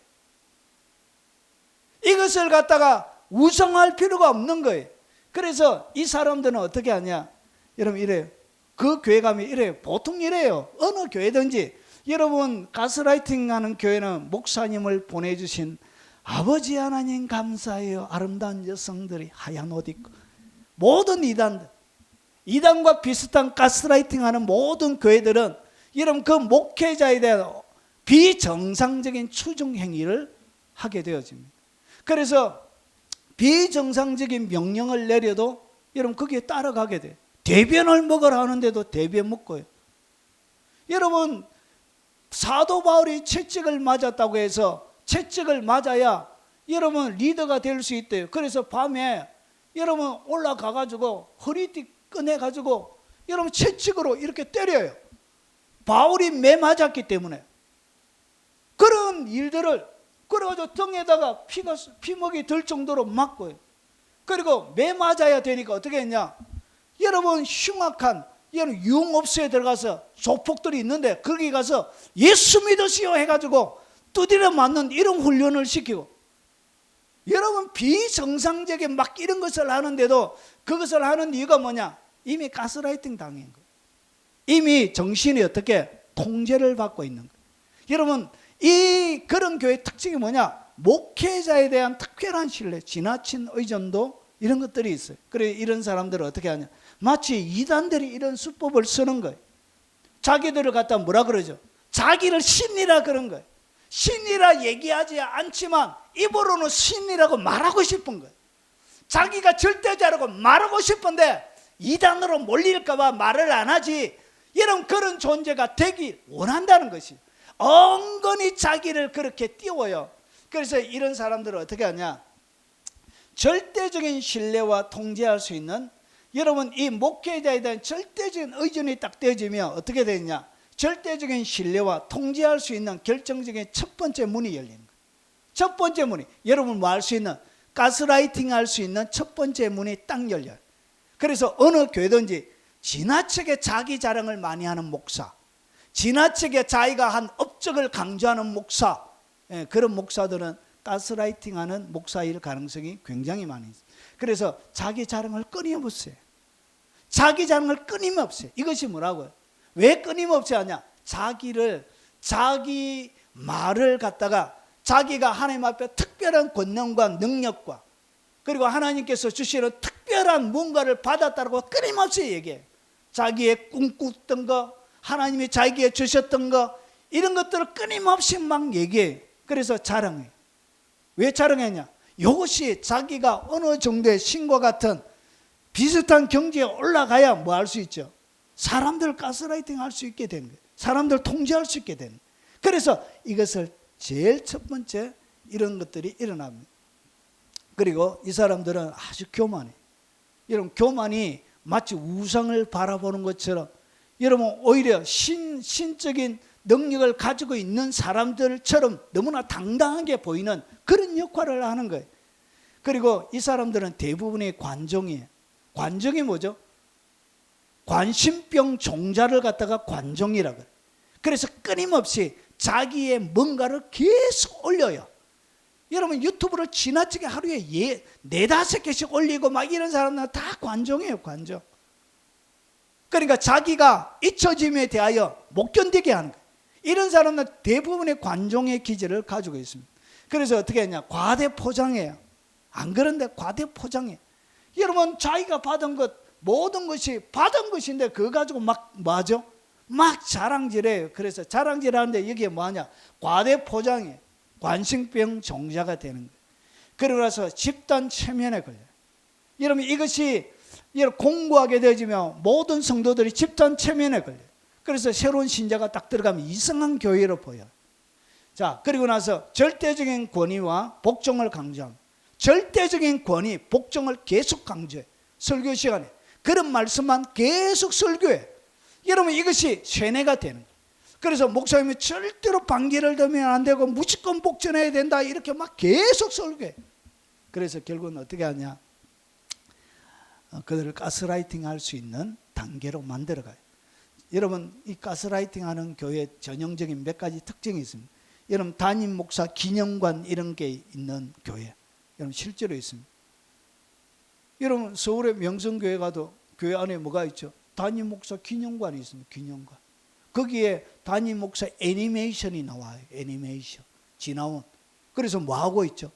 이것을 갖다가 우상할 필요가 없는 거예요. 그래서 이 사람들은 어떻게 하냐? 여러분, 이래요. 그 교회 가면 이래요. 보통 이래요. 어느 교회든지. 여러분, 가스라이팅 하는 교회는 목사님을 보내주신 아버지 하나님 감사해요. 아름다운 여성들이 하얀 옷 입고. 모든 이단들, 이단과 비슷한 가스라이팅 하는 모든 교회들은 여러분 그 목회자에 대한 비정상적인 추종 행위를 하게 되어집니다. 그래서 비정상적인 명령을 내려도 여러분 거기에 따라가게 돼요. 대변을 먹으라 하는데도 대변 먹고요. 여러분, 사도 바울이 채찍을 맞았다고 해서 채찍을 맞아야 여러분 리더가 될 수 있대요. 그래서 밤에 여러분 올라가가지고 허리띠 꺼내가지고 여러분 채찍으로 이렇게 때려요. 바울이 매 맞았기 때문에. 그런 일들을 그래가지고 등에다가 피먹이 들 정도로 맞고요. 그리고 매 맞아야 되니까 어떻게 했냐? 여러분, 흉악한 여러분 유흥업소에 들어가서 조폭들이 있는데 거기 가서 예수 믿으시오 해가지고 두드려 맞는 이런 훈련을 시키고, 여러분 비정상적인 막 이런 것을 하는데도 그것을 하는 이유가 뭐냐? 이미 가스라이팅 당한 거예요. 이미 정신이 어떻게 통제를 받고 있는 거예요. 여러분, 이 그런 교회의 특징이 뭐냐? 목회자에 대한 특별한 신뢰, 지나친 의존도 이런 것들이 있어요. 그래 이런 사람들은 어떻게 하냐? 마치 이단들이 이런 수법을 쓰는 거예요. 자기들을 갖다 뭐라 그러죠? 자기를 신이라 그런 거예요. 신이라 얘기하지 않지만 입으로는 신이라고 말하고 싶은 거예요. 자기가 절대자라고 말하고 싶은데 이단으로 몰릴까 봐 말을 안 하지. 이런 그런 존재가 되길 원한다는 것이 엉거니 자기를 그렇게 띄워요. 그래서 이런 사람들은 어떻게 하냐, 절대적인 신뢰와 통제할 수 있는, 여러분 이 목회자에 대한 절대적인 의존이 딱 되어지면 어떻게 되느냐, 절대적인 신뢰와 통제할 수 있는 결정적인 첫 번째 문이 열리는 거예요. 첫 번째 문이, 여러분 뭐 할 수 있는, 가스라이팅 할 수 있는 첫 번째 문이 딱 열려요. 그래서 어느 교회든지 지나치게 자기 자랑을 많이 하는 목사, 지나치게 자기가 한 업적을 강조하는 목사, 그런 목사들은 가스라이팅하는 목사일 가능성이 굉장히 많이 있어요. 그래서 자기 자랑을 끊임없이 해요. 자기 자랑을 끊임없이. 이것이 뭐라고요? 왜 끊임없이 하냐? 자기 말을 갖다가 자기가 하나님 앞에 특별한 권능과 능력과 그리고 하나님께서 주시는 특별한 뭔가를 받았다고 끊임없이 얘기해요. 자기의 꿈꾸던 거, 하나님이 자기에게 주셨던 거, 이런 것들을 끊임없이 막 얘기해요. 그래서 자랑해요. 왜 자랑했냐? 이것이 자기가 어느 정도의 신과 같은 비슷한 경지에 올라가야 뭐 할 수 있죠? 사람들 가스라이팅 할 수 있게 되는 거예요. 사람들 통제할 수 있게 되는 거예요. 그래서 이것을 제일 첫 번째 이런 것들이 일어납니다. 그리고 이 사람들은 아주 교만해. 이런 교만이 마치 우상을 바라보는 것처럼, 여러분 오히려 신적인 능력을 가지고 있는 사람들처럼 너무나 당당하게 보이는 그런 역할을 하는 거예요. 그리고 이 사람들은 대부분이 관종이에요. 관종이 뭐죠? 관심병 종자를 갖다가 관종이라고 해요. 그래서 끊임없이 자기의 뭔가를 계속 올려요. 여러분 유튜브를 지나치게 하루에 4-5개씩 올리고 막 이런 사람들은 다 관종이에요. 관종. 그러니까 자기가 잊혀짐에 대하여 못 견디게 하는 거예요. 이런 사람은 대부분의 관종의 기질을 가지고 있습니다. 그래서 어떻게 했냐, 과대 포장해요. 안 그런데 과대 포장해. 여러분 자기가 받은 것, 모든 것이 받은 것인데 그거 가지고 막 뭐하죠? 막 자랑질해요. 그래서 자랑질하는데 여기에 뭐하냐, 과대 포장해. 관심병 종자가 되는 거예요. 그러고 나서 집단 체면에 걸려요. 여러분 이것이 공부하게 되어지면 모든 성도들이 집단 체면에 걸려요. 그래서 새로운 신자가 딱 들어가면 이상한 교회로 보여요. 자, 그리고 나서 절대적인 권위와 복종을 강조합니다. 절대적인 권위, 복종을 계속 강조해. 설교 시간에 그런 말씀만 계속 설교해. 여러분 이것이 세뇌가 되는 거예요. 그래서 목사님이 절대로 방귀를 들면 안 되고 무조건 복전해야 된다, 이렇게 막 계속 설교해. 그래서 결국은 어떻게 하냐, 그들을 가스라이팅 할 수 있는 단계로 만들어가요. 여러분 이 가스라이팅 하는 교회의 전형적인 몇 가지 특징이 있습니다. 여러분 담임 목사 기념관 이런 게 있는 교회, 여러분 실제로 있습니다. 여러분 서울의 명성교회 가도 교회 안에 뭐가 있죠? 담임 목사 기념관이 있습니다. 기념관. 거기에 담임 목사 애니메이션이 나와요. 애니메이션 지나온. 그래서 뭐 하고 있죠?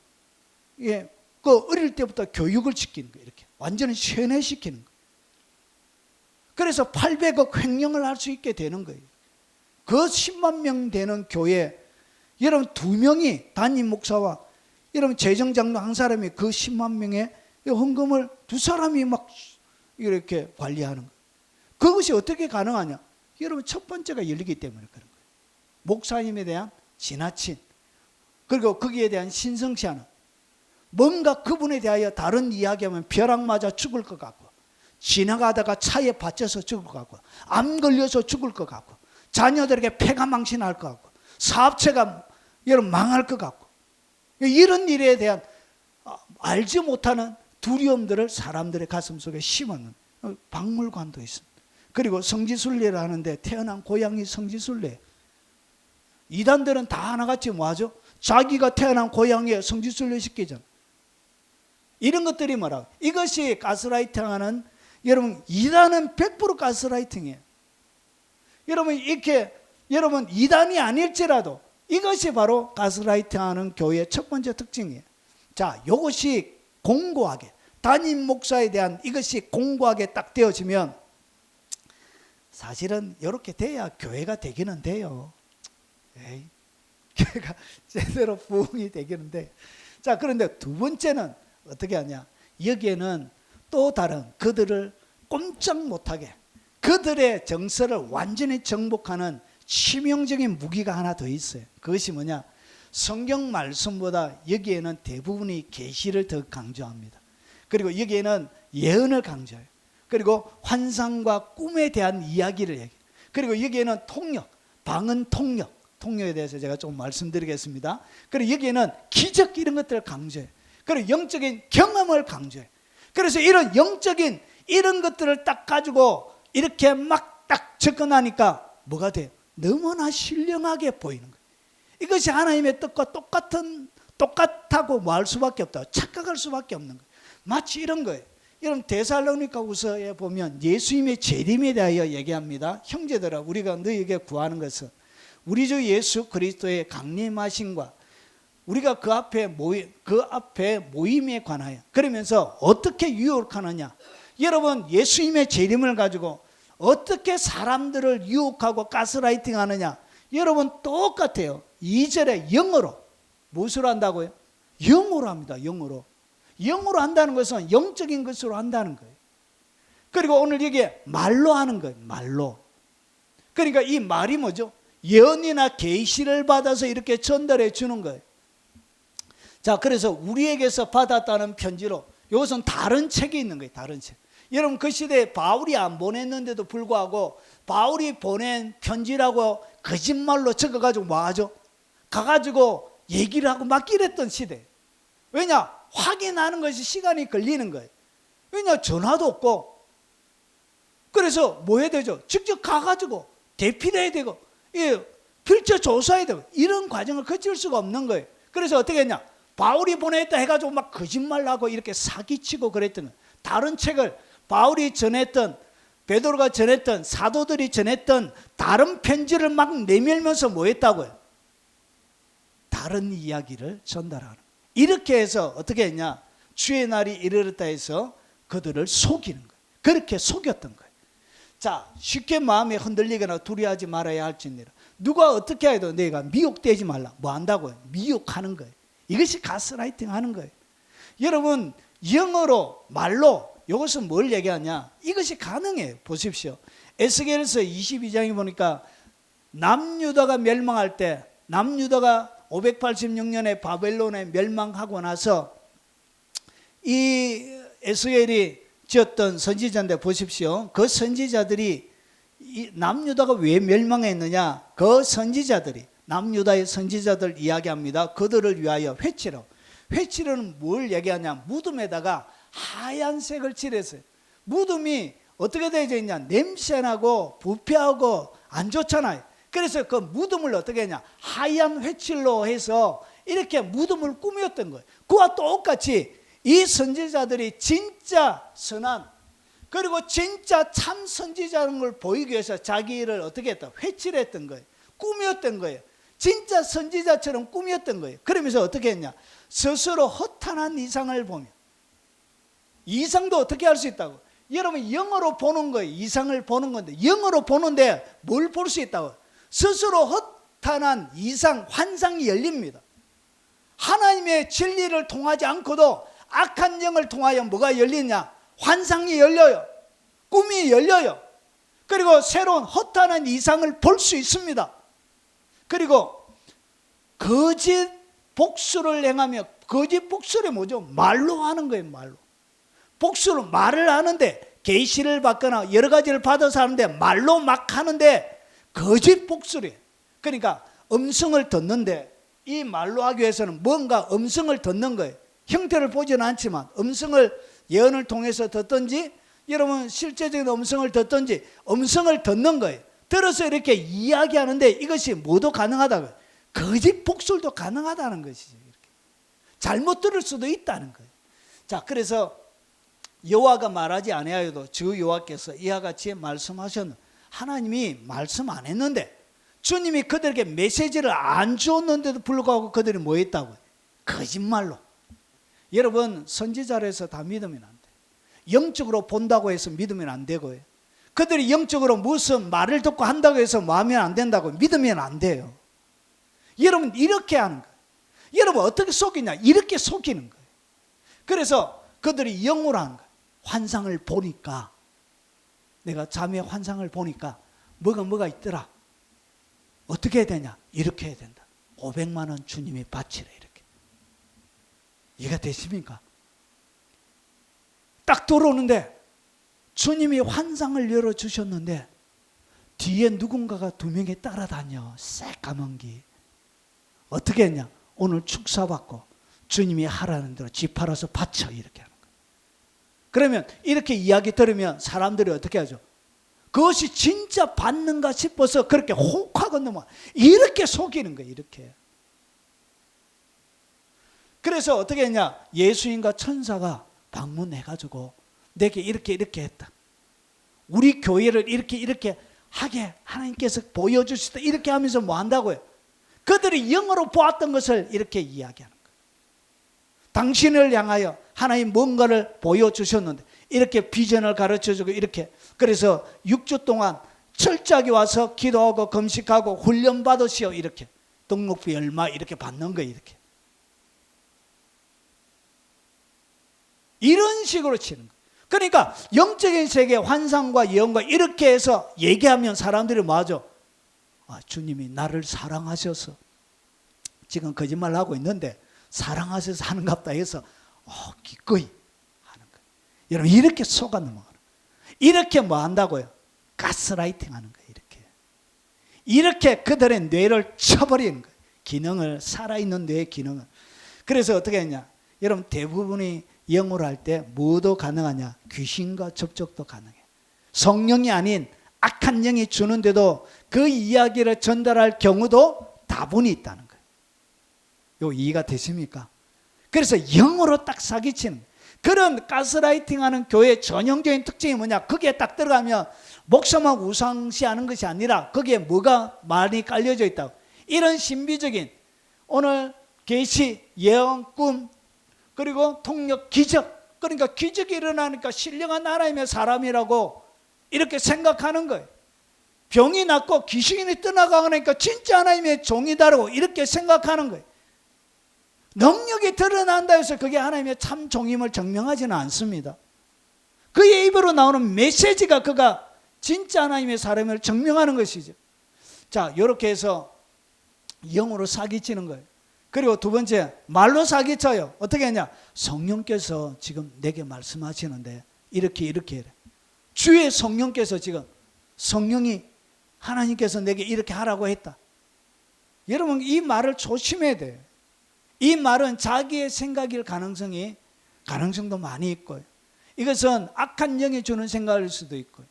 예, 그 어릴 때부터 교육을 시키는 거예요. 이렇게 완전히 세뇌시키는 거예요. 그래서 800억 횡령을 할 수 있게 되는 거예요. 그 10만 명 되는 교회, 여러분 2명이 담임 목사와 여러분 재정장로 한 사람이 그 10만 명의 헌금을 2사람이 막 이렇게 관리하는 거예요. 그것이 어떻게 가능하냐? 여러분 첫 번째가 열리기 때문에 그런 거예요. 목사님에 대한 지나친, 그리고 거기에 대한 신성시하는, 뭔가 그분에 대하여 다른 이야기하면 벼락 맞아 죽을 것 같고, 지나가다가 차에 받쳐서 죽을 것 같고, 암 걸려서 죽을 것 같고, 자녀들에게 폐가 망신할 것 같고, 사업체가 여러분 망할 것 같고, 이런 일에 대한 알지 못하는 두려움들을 사람들의 가슴 속에 심어놓는 박물관도 있습니다. 그리고 성지순례를 하는데 태어난 고향이 성지순례. 이단들은 다 하나같이 뭐하죠? 자기가 태어난 고향에 성지순례 시키잖아. 이런 것들이 뭐라고? 이것이 가스라이팅하는, 여러분 이단은 100% 가스라이팅이에요. 여러분 이렇게 여러분 이단이 아닐지라도 이것이 바로 가스라이팅하는 교회의 첫 번째 특징이에요. 자, 이것이 공고하게, 담임 목사에 대한 이것이 공고하게 딱 되어지면 사실은 이렇게 돼야 교회가 되기는 돼요. 에이, 교회가 제대로 부흥이 되겠는데, 자, 그런데 두 번째는 어떻게 하냐? 여기에는 또 다른 그들을 꼼짝 못하게 그들의 정서를 완전히 정복하는 치명적인 무기가 하나 더 있어요. 그것이 뭐냐? 성경 말씀보다 여기에는 대부분이 계시를 더 강조합니다. 그리고 여기에는 예언을 강조해요. 그리고 환상과 꿈에 대한 이야기를 얘기해요. 그리고 여기에는 통역, 방언 통역에 대해서 제가 좀 말씀드리겠습니다. 그리고 여기에는 기적 이런 것들을 강조해요. 그리고 영적인 경험을 강조해요. 그래서 이런 영적인 이런 것들을 딱 가지고 이렇게 막 딱 접근하니까 뭐가 돼요? 너무나 신령하게 보이는 거예요. 이것이 하나님의 뜻과 똑같다고 뭐 할 수밖에 없다. 착각할 수밖에 없는 거예요. 마치 이런 거예요. 여러분 데살로니가후서에 보면 예수님의 재림에 대하여 얘기합니다. 형제들아, 우리가 너희에게 구하는 것은 우리 주 예수 그리스도의 강림하심과 우리가 그 앞에 모임에 관하여, 그러면서 어떻게 유혹하느냐. 여러분 예수님의 재림을 가지고 어떻게 사람들을 유혹하고 가스라이팅 하느냐. 여러분 똑같아요. 2절에 영어로. 무엇으로 한다고요? 영어로 합니다. 영어로 한다는 것은 영적인 것으로 한다는 거예요. 그리고 오늘 여기에 말로 하는 거예요. 말로. 그러니까 이 말이 뭐죠? 예언이나 계시를 받아서 이렇게 전달해 주는 거예요. 자, 그래서 우리에게서 받았다는 편지로, 이것은 다른 책이 있는 거예요. 다른 책. 여러분 그 시대에 바울이 안 보냈는데도 불구하고 바울이 보낸 편지라고 거짓말로 적어가지고 뭐 하죠? 가가지고 얘기를 하고 막 이랬던 시대. 왜냐? 확인하는 것이 시간이 걸리는 거예요. 왜냐? 전화도 없고. 그래서 뭐 해야 되죠? 직접 가가지고 대피해야 되고, 필터 조사해야 되고, 이런 과정을 거칠 수가 없는 거예요. 그래서 어떻게 했냐? 바울이 보냈다 해가지고 막 거짓말하고 이렇게 사기치고 그랬던 거예요. 다른 책을 바울이 전했던, 베드로가 전했던, 사도들이 전했던 다른 편지를 막 내밀면서 뭐 했다고요? 다른 이야기를 전달하는. 이렇게 해서 어떻게 했냐? 주의 날이 이르렀다 해서 그들을 속이는 거예요. 그렇게 속였던 거예요. 자, 쉽게 마음에 흔들리거나 두려워하지 말아야 할지니라. 누가 어떻게 해도 내가 미혹되지 말라. 뭐 한다고요? 미혹하는 거예요. 이것이 가스라이팅 하는 거예요. 여러분 영어로 말로 이것은 뭘 얘기하냐? 이것이 가능해요. 보십시오. 에스겔서 22장에 보니까 남유다가 멸망할 때, 남유다가 586년에 바벨론에 멸망하고 나서 이 에스겔이 지었던 선지자인데 보십시오. 그 선지자들이 이 남유다가 왜 멸망했느냐? 그 선지자들이, 남유다의 선지자들 이야기합니다. 그들을 위하여 회치로. 회치로는 뭘 얘기하냐? 무덤에다가 하얀색을 칠했어요. 무덤이 어떻게 되어 있냐? 냄새나고 부패하고 안 좋잖아요. 그래서 그 무덤을 어떻게 했냐? 하얀 회칠로 해서 이렇게 무덤을 꾸몄던 거예요. 그와 똑같이 이 선지자들이 진짜 선한, 그리고 진짜 참 선지자라는 걸 보이기 위해서 자기를 어떻게 했다? 회칠했던 거예요. 꾸몄던 거예요. 진짜 선지자처럼 꾸몄던 거예요. 그러면서 어떻게 했냐? 스스로 허탄한 이상을 보며, 이상도 어떻게 할 수 있다고? 여러분 영어로 보는 거예요. 이상을 보는 건데, 영어로 보는데 뭘 볼 수 있다고? 스스로 허탄한 이상, 환상이 열립니다. 하나님의 진리를 통하지 않고도 악한 영을 통하여 뭐가 열리냐? 환상이 열려요. 꿈이 열려요. 그리고 새로운 허탄한 이상을 볼 수 있습니다. 그리고 거짓 복수를 행하며, 거짓 복수를 뭐죠? 말로 하는 거예요. 말로. 복수로 말을 하는데, 계시를 받거나 여러 가지를 받아서 하는데 말로 막 하는데 거짓 복수래. 그러니까 음성을 듣는데, 이 말로 하기 위해서는 뭔가 음성을 듣는 거예요. 형태를 보지는 않지만 음성을 예언을 통해서 듣든지, 여러분 실제적인 음성을 듣든지, 음성을 듣는 거예요. 들어서 이렇게 이야기하는데 이것이 모두 가능하다고요. 거짓 복술도 가능하다는 것이죠. 이렇게. 잘못 들을 수도 있다는 거예요. 자, 그래서 여호와가 말하지 아니하여도 주 여호와께서 이와 같이 말씀하셨는데, 하나님이 말씀 안 했는데, 주님이 그들에게 메시지를 안 주었는데도 불구하고 그들이 뭐 했다고요? 거짓말로. 여러분 선지자로 해서 다 믿으면 안 돼요. 영적으로 본다고 해서 믿으면 안 되고요. 그들이 영적으로 무슨 말을 듣고 한다고 해서 뭐 하면 안 된다고 믿으면 안 돼요. 여러분 이렇게 하는 거예요. 여러분 어떻게 속이냐? 이렇게 속이는 거예요. 그래서 그들이 영으로 하는 거예요. 환상을 보니까, 내가 잠의 환상을 보니까 뭐가 있더라. 어떻게 해야 되냐? 이렇게 해야 된다. 500만 원 주님이 바치래. 이렇게. 이해가 되십니까? 딱 들어오는데 주님이 환상을 열어주셨는데 뒤에 누군가가 2명이 따라다녀. 새까만 게. 어떻게 했냐? 오늘 축사받고 주님이 하라는 대로 집 팔아서 바쳐. 이렇게 하는 거예요. 그러면 이렇게 이야기 들으면 사람들이 어떻게 하죠? 그것이 진짜 받는가 싶어서 그렇게 혹하고 넘어. 이렇게 속이는 거예요. 이렇게. 그래서 어떻게 했냐? 예수님과 천사가 방문해가지고 내게 이렇게 했다. 우리 교회를 이렇게 하게 하나님께서 보여주시다. 이렇게 하면서 뭐 한다고요? 그들이 영으로 보았던 것을 이렇게 이야기하는 거예요. 당신을 향하여 하나님 뭔가를 보여주셨는데 이렇게 비전을 가르쳐주고 이렇게. 그래서 6주 동안 철저하게 와서 기도하고 금식하고 훈련 받으시오. 이렇게 등록비 얼마 이렇게 받는 거예요. 이렇게. 이런 식으로 치는 거예요. 그러니까 영적인 세계 환상과 예언과 이렇게 해서 얘기하면 사람들이 뭐하죠? 주님이 나를 사랑하셔서 지금 거짓말하고 있는데 사랑하셔서 하는갑다 해서 기꺼이 하는 거예요. 여러분 이렇게 속아 넘어가는 거예요. 이렇게 뭐 한다고요? 가스라이팅 하는 거예요. 이렇게 그들의 뇌를 쳐버리는 거예요. 기능을, 살아있는 뇌의 기능을. 그래서 어떻게 했냐? 여러분 대부분이 영어로 할 때 뭐도 가능하냐? 귀신과 접촉도 가능해. 성령이 아닌 악한 영이 주는데도 그 이야기를 전달할 경우도 다분히 있다는 거예요. 요 이해가 되십니까? 그래서 영어로 딱 사기치는 그런 가스라이팅하는 교회의 전형적인 특징이 뭐냐? 거기에 딱 들어가면 목사만 우상시하는 것이 아니라 거기에 뭐가 많이 깔려져 있다고. 이런 신비적인 오늘 계시, 예언, 꿈 그리고 통역, 기적. 그러니까 기적이 일어나니까 신령한 하나님의 사람이라고 이렇게 생각하는 거예요. 병이 낫고 귀신이 떠나가니까 진짜 하나님의 종이다라고 이렇게 생각하는 거예요. 능력이 드러난다 해서 그게 하나님의 참 종임을 증명하지는 않습니다. 그의 입으로 나오는 메시지가 그가 진짜 하나님의 사람을 증명하는 것이죠. 자, 이렇게 해서 영으로 사기치는 거예요. 그리고 두 번째, 말로 사기쳐요. 어떻게 하냐? 성령께서 지금 내게 말씀하시는데 이렇게 해라. 주의 성령께서 지금 성령이 하나님께서 내게 이렇게 하라고 했다. 여러분 이 말을 조심해야 돼요. 이 말은 자기의 생각일 가능성도 많이 있고요. 이것은 악한 영이 주는 생각일 수도 있고요.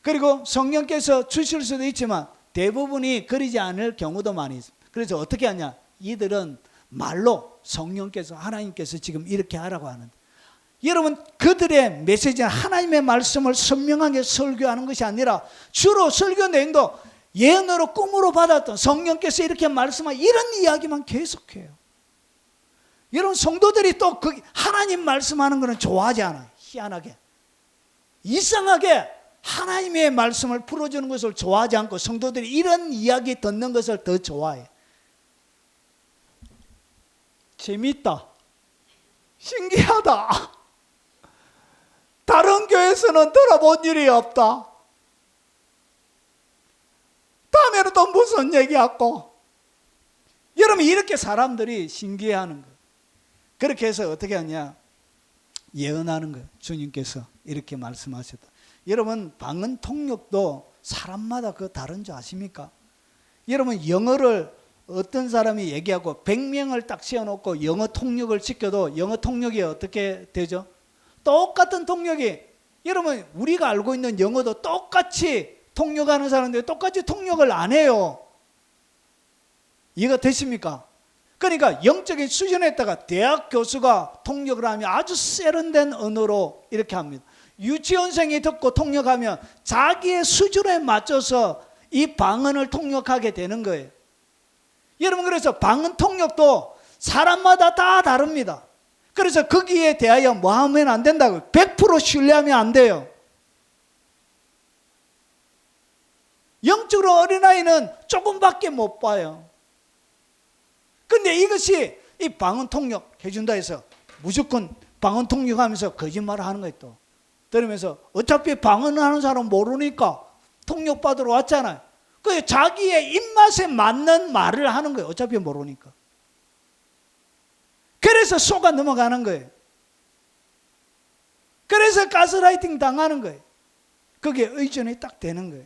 그리고 성령께서 주실 수도 있지만 대부분이 그러지 않을 경우도 많이 있습니다. 그래서 어떻게 하냐? 이들은 말로 성령께서 하나님께서 지금 이렇게 하라고 하는데 여러분 그들의 메시지는 하나님의 말씀을 선명하게 설교하는 것이 아니라 주로 설교 내용도 예언으로 꿈으로 받았던 성령께서 이렇게 말씀한 이런 이야기만 계속해요. 여러분 성도들이 또 그 하나님 말씀하는 거는 좋아하지 않아요. 희한하게 이상하게 하나님의 말씀을 풀어주는 것을 좋아하지 않고 성도들이 이런 이야기 듣는 것을 더 좋아해요. 재밌다. 신기하다. 다른 교회에서는 들어본 일이 없다. 다음에는 또 무슨 얘기하고. 여러분 이렇게 사람들이 신기해하는 거예요. 그렇게 해서 어떻게 하냐? 예언하는 거예요. 주님께서 이렇게 말씀하셨다. 여러분 방언 통역도 사람마다 그 다른 줄 아십니까? 여러분 영어를 어떤 사람이 얘기하고 100명을 딱 세워놓고 영어 통역을 시켜도 영어 통역이 어떻게 되죠? 똑같은 통역이 여러분 우리가 알고 있는 영어도 똑같이 통역하는 사람들이 똑같이 통역을 안 해요. 이해가 되십니까? 그러니까 영적인 수준에다가 대학 교수가 통역을 하면 아주 세련된 언어로 이렇게 합니다. 유치원생이 듣고 통역하면 자기의 수준에 맞춰서 이 방언을 통역하게 되는 거예요. 여러분 그래서 방언 통역도 사람마다 다 다릅니다. 그래서 거기에 대하여 뭐 하면 안 된다고요. 100% 신뢰하면 안 돼요. 영적으로 어린아이는 조금밖에 못 봐요. 그런데 이것이 이 방언 통역 해준다 해서 무조건 방언 통역하면서 거짓말을 하는 거예요. 또 들으면서 어차피 방언하는 사람 모르니까 통역 받으러 왔잖아요. 그 자기의 입맛에 맞는 말을 하는 거예요. 어차피 모르니까. 그래서 속아 넘어가는 거예요. 그래서 가스라이팅 당하는 거예요. 그게 의존이 딱 되는 거예요.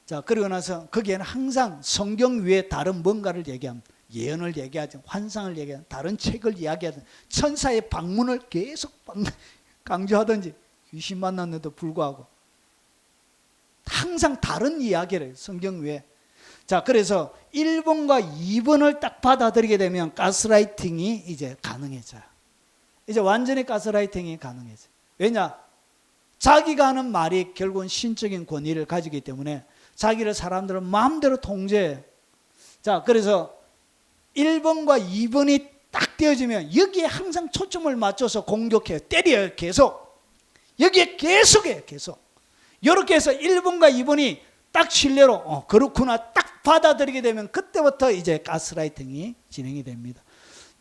자, 그러고 나서 거기에는 항상 성경 외에 다른 뭔가를 얘기합니다. 예언을 얘기하든 환상을 얘기하든 다른 책을 이야기하든 천사의 방문을 계속 강조하든지 귀신 만났는데도 불구하고 항상 다른 이야기를 해요. 성경 외에. 자, 그래서 1번과 2번을 딱 받아들이게 되면 가스라이팅이 이제 가능해져요. 이제 완전히 가스라이팅이 가능해져요. 왜냐? 자기가 하는 말이 결국은 신적인 권위를 가지기 때문에 자기를 사람들은 마음대로 통제해요. 자, 그래서 1번과 2번이 딱 떼어지면 여기에 항상 초점을 맞춰서 공격해요. 때려요. 계속. 여기에 계속해요. 계속. 이렇게 해서 1번과 2번이 딱 신뢰로 그렇구나 딱 받아들이게 되면 그때부터 이제 가스라이팅이 진행이 됩니다.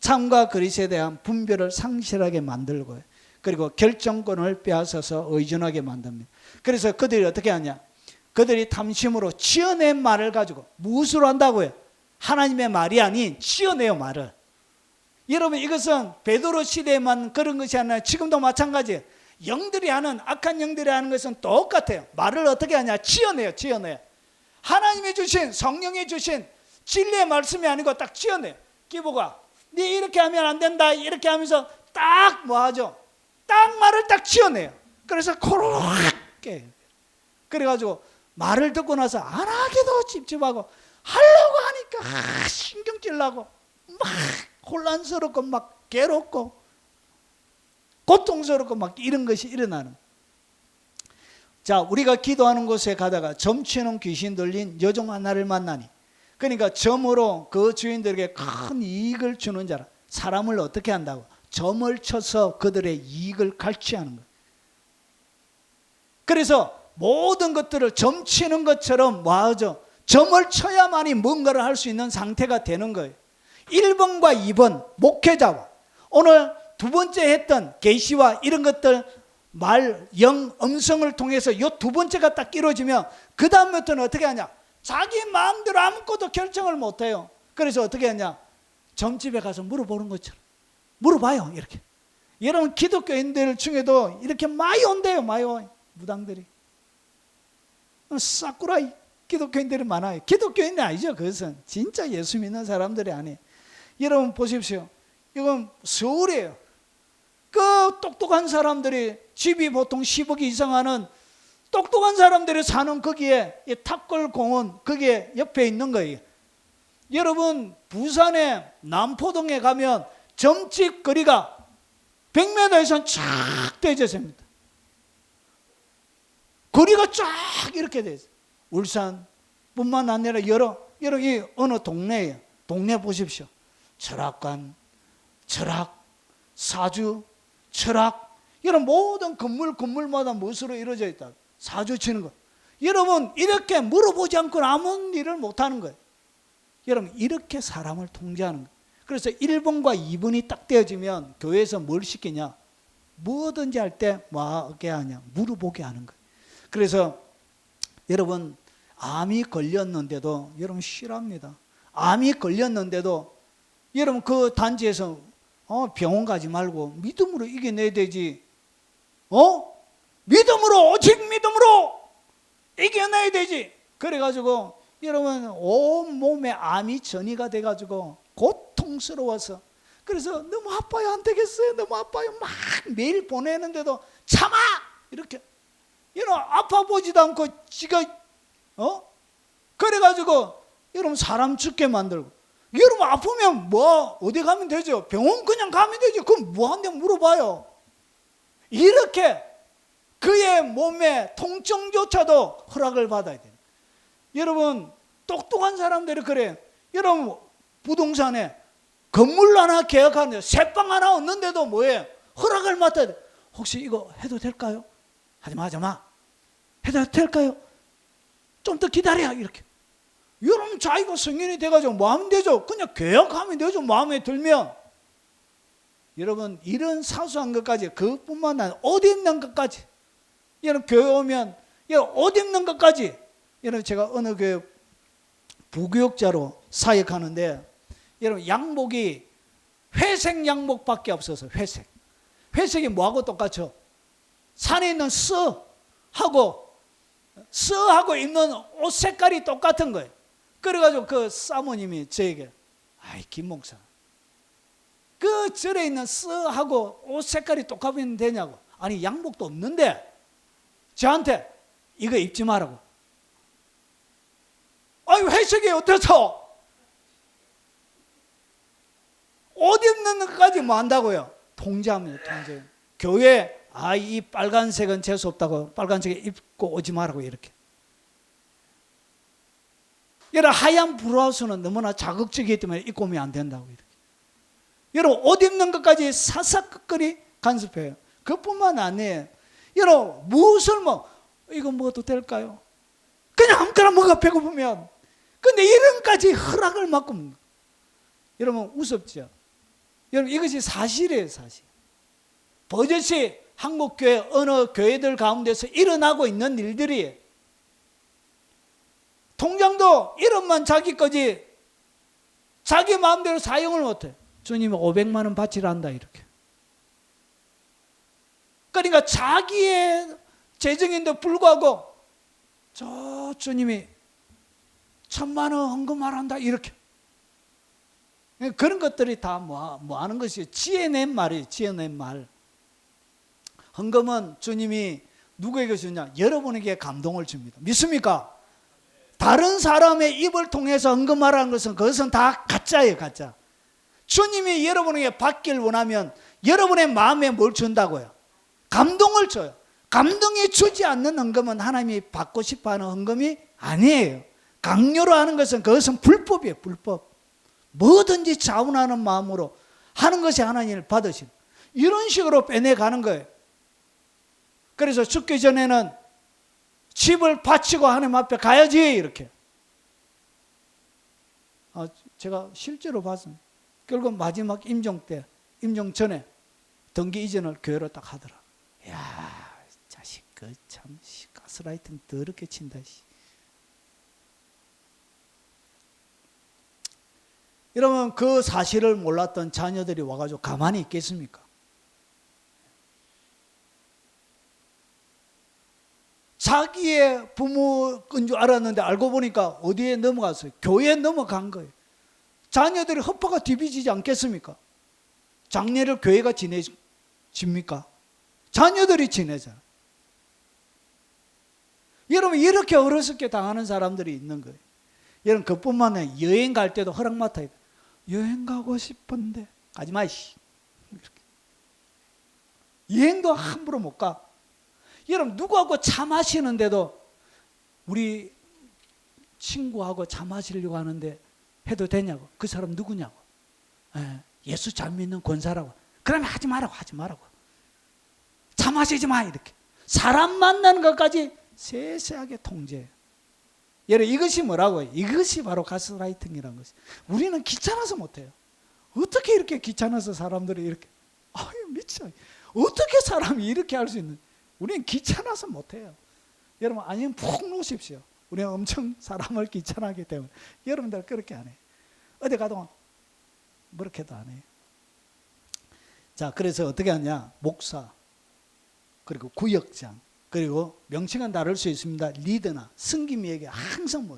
참과 거짓에 대한 분별을 상실하게 만들고요. 그리고 결정권을 빼앗아서 의존하게 만듭니다. 그래서 그들이 어떻게 하냐? 그들이 탐심으로 지어낸 말을 가지고 무엇으로 한다고요? 하나님의 말이 아닌 지어내요 말을. 여러분 이것은 베드로 시대에만 그런 것이 아니라 지금도 마찬가지예요. 영들이 하는 악한 영들이 하는 것은 똑같아요. 말을 어떻게 하냐? 지어내요. 지어내요. 하나님이 주신 성령이 주신 진리의 말씀이 아니고 딱 지어내요. 기보가 네 이렇게 하면 안 된다 이렇게 하면서 딱 뭐하죠? 딱 말을 딱 지어내요. 그래서 코로록 깨요. 그래가지고 말을 듣고 나서 안 하기도 찝찝하고 하려고 하니까 신경질 나고 막 혼란스럽고 막 괴롭고 고통스럽고 막 이런 것이 일어나는. 자, 우리가 기도하는 곳에 가다가 점치는 귀신 들린 여종 하나를 만나니, 그러니까 점으로 그 주인들에게 큰 이익을 주는 자라. 사람을 어떻게 한다고? 점을 쳐서 그들의 이익을 갈취하는 거예요. 그래서 모든 것들을 점치는 것처럼 뭐하죠? 점을 쳐야만이 뭔가를 할 수 있는 상태가 되는 거예요. 1번과 2번 목회자와 오늘 두 번째 했던 계시와 이런 것들 말, 영, 음성을 통해서 이 두 번째가 딱 이루어지면 그 다음부터는 어떻게 하냐? 자기 마음대로 아무것도 결정을 못해요. 그래서 어떻게 하냐? 점집에 가서 물어보는 것처럼 물어봐요. 이렇게. 여러분 기독교인들 중에도 이렇게 많이 온대요. 많이 와요. 무당들이. 사쿠라이 기독교인들이 많아요. 기독교인이 아니죠. 그것은 진짜 예수 믿는 사람들이 아니에요. 여러분 보십시오. 이건 서울이에요. 그 똑똑한 사람들이 집이 보통 10억 이상 하는 똑똑한 사람들이 사는 거기에 탑골 공원 거기에 옆에 있는 거예요. 여러분 부산의 남포동에 가면 점집 거리가 100m 이상 쫙 되어 있습니다. 거리가 쫙 이렇게 되어 있어요. 울산뿐만 아니라 여러 이 어느 동네예요. 동네 보십시오. 철학관, 철학, 사주, 철학 이런 모든 건물마다 무엇으로 이루어져 있다. 사주 치는 거. 여러분 이렇게 물어보지 않고는 아무 일을 못하는 거예요. 여러분 이렇게 사람을 통제하는 거예요. 그래서 1번과 2번이 딱 되어지면 교회에서 뭘 시키냐? 뭐든지 할 때 뭐하게 하냐? 물어보게 하는 거예요. 그래서 여러분 암이 걸렸는데도 여러분 싫어합니다. 암이 걸렸는데도 여러분 그 단지에서 병원 가지 말고 믿음으로 이겨내야 되지. 믿음으로 오직 믿음으로 이겨내야 되지. 그래가지고 여러분 온 몸에 암이 전이가 돼가지고 고통스러워서 그래서 너무 아파요 안 되겠어요 너무 아파요 막 매일 보내는데도 참아 이렇게 여러분 아파 보지도 않고 지가 그래가지고 여러분 사람 죽게 만들고 여러분 아프면 뭐 어디 가면 되죠? 병원 그냥 가면 되죠. 그럼 뭐한테 물어봐요. 이렇게 그의 몸의 통증조차도 허락을 받아야 돼요. 여러분 똑똑한 사람들이 그래요. 여러분 부동산에 건물 하나 계약하는데 새빵 하나 얻는데도 뭐예요? 허락을 맡아야 돼. 혹시 이거 해도 될까요? 하지마 해도 될까요? 좀 더 기다려 이렇게. 여러분 자기가 성인이 돼가지고 뭐 하면 되죠? 그냥 개혁하면 되죠. 마음에 들면. 여러분 이런 사소한 것까지, 그것뿐만 아니라 옷 입는 것까지, 여러분 교회 오면 여러분 옷 입는 것까지, 여러분 제가 어느 교회 부교육자로 사역하는데, 여러분 양복이 회색 양복밖에 없어서, 회색이 뭐하고 똑같죠? 산에 있는 스하고 입는 옷 색깔이 똑같은 거예요. 그래가지고 그 사모님이 저에게, 아이 김 목사, 그 절에 있는 스하고 옷 색깔이 똑같으면 되냐고. 아니 양복도 없는데 저한테 이거 입지 말라고. 아니 회색이 어때서? 옷 입는 것까지 뭐 한다고요? 통제합니다. 통제. 교회 이 빨간색은 재수 없다고, 빨간색 입고 오지 말라고 이렇게. 여러분 하얀 브라우스는 너무나 자극적이기 때문에 입고 오면 안 된다고 이렇게. 여러분 옷 입는 것까지 사사건건이 간섭해요. 그것뿐만 아니에요. 여러분 무엇을 이거 먹어도 될까요? 그냥 아무거나 먹어 배고프면. 근데 이런까지 허락을 받고 먹는 거예요. 여러분 우습죠? 여러분 이것이 사실이에요. 사실. 버젓이 한국교회 어느 교회들 가운데서 일어나고 있는 일들이에요. 통장도 이름만 자기 거지 자기 마음대로 사용을 못해. 주님이 500만 원 바치란다 이렇게. 그러니까 자기의 재정인데 불구하고 저 주님이 1000만 원 헌금하란다 이렇게. 그런 것들이 다 뭐 하는 것이 지어낸 말이에요. 지어낸 말. 헌금은 주님이 누구에게 주냐? 여러분에게 감동을 줍니다. 믿습니까? 다른 사람의 입을 통해서 헌금하라는 것은 그것은 다 가짜예요. 가짜. 주님이 여러분에게 받길 원하면 여러분의 마음에 뭘 준다고요? 감동을 줘요. 감동이 주지 않는 헌금은 하나님이 받고 싶어하는 헌금이 아니에요. 강요로 하는 것은 그것은 불법이에요. 불법. 뭐든지 자원하는 마음으로 하는 것이 하나님을 받으신, 이런 식으로 빼내가는 거예요. 그래서 죽기 전에는 집을 바치고 하나님 앞에 가야지 이렇게. 제가 실제로 봤습니다. 결국 마지막 임종 전에 등기 이전을 교회로 딱 하더라. 야, 자식 그 참 가스라이팅 더럽게 친다. 여러분 그 사실을 몰랐던 자녀들이 와가지고 가만히 있겠습니까? 자기의 부모인 줄 알았는데 알고 보니까 어디에 넘어갔어요? 교회에 넘어간 거예요. 자녀들이 허파가 뒤비지지 않겠습니까? 장례를 교회가 지내집니까? 자녀들이 지내잖아요. 여러분 이렇게 어리석게 당하는 사람들이 있는 거예요. 여러분 그뿐만 아니라 여행 갈 때도 허락 맡아야 돼. 여행 가고 싶은데 가지 마. 여행도 함부로 못 가. 여러분 누구하고 차 마시는데도 우리 친구하고 차 마시려고 하는데 해도 되냐고. 그 사람 누구냐고. 예수 잘 믿는 권사라고. 그러면 하지 말라고. 차 마시지 마 이렇게. 사람 만나는 것까지 세세하게 통제해요. 여러분 이것이 뭐라고요? 이것이 바로 가스라이팅이라는 것이. 우리는 귀찮아서 못해요. 어떻게 이렇게 귀찮아서 사람들이 이렇게 미쳐. 어떻게 사람이 이렇게 할 수 있는. 우리는 귀찮아서 못해요. 여러분 아니면 푹 놓으십시오. 우리는 엄청 사람을 귀찮아하기 때문에. 여러분들 그렇게 안 해요. 어디 가도 그렇게도 안 해요. 자, 그래서 어떻게 하냐? 목사, 그리고 구역장, 그리고 명칭은 다를 수 있습니다. 리더나 승김이에게 항상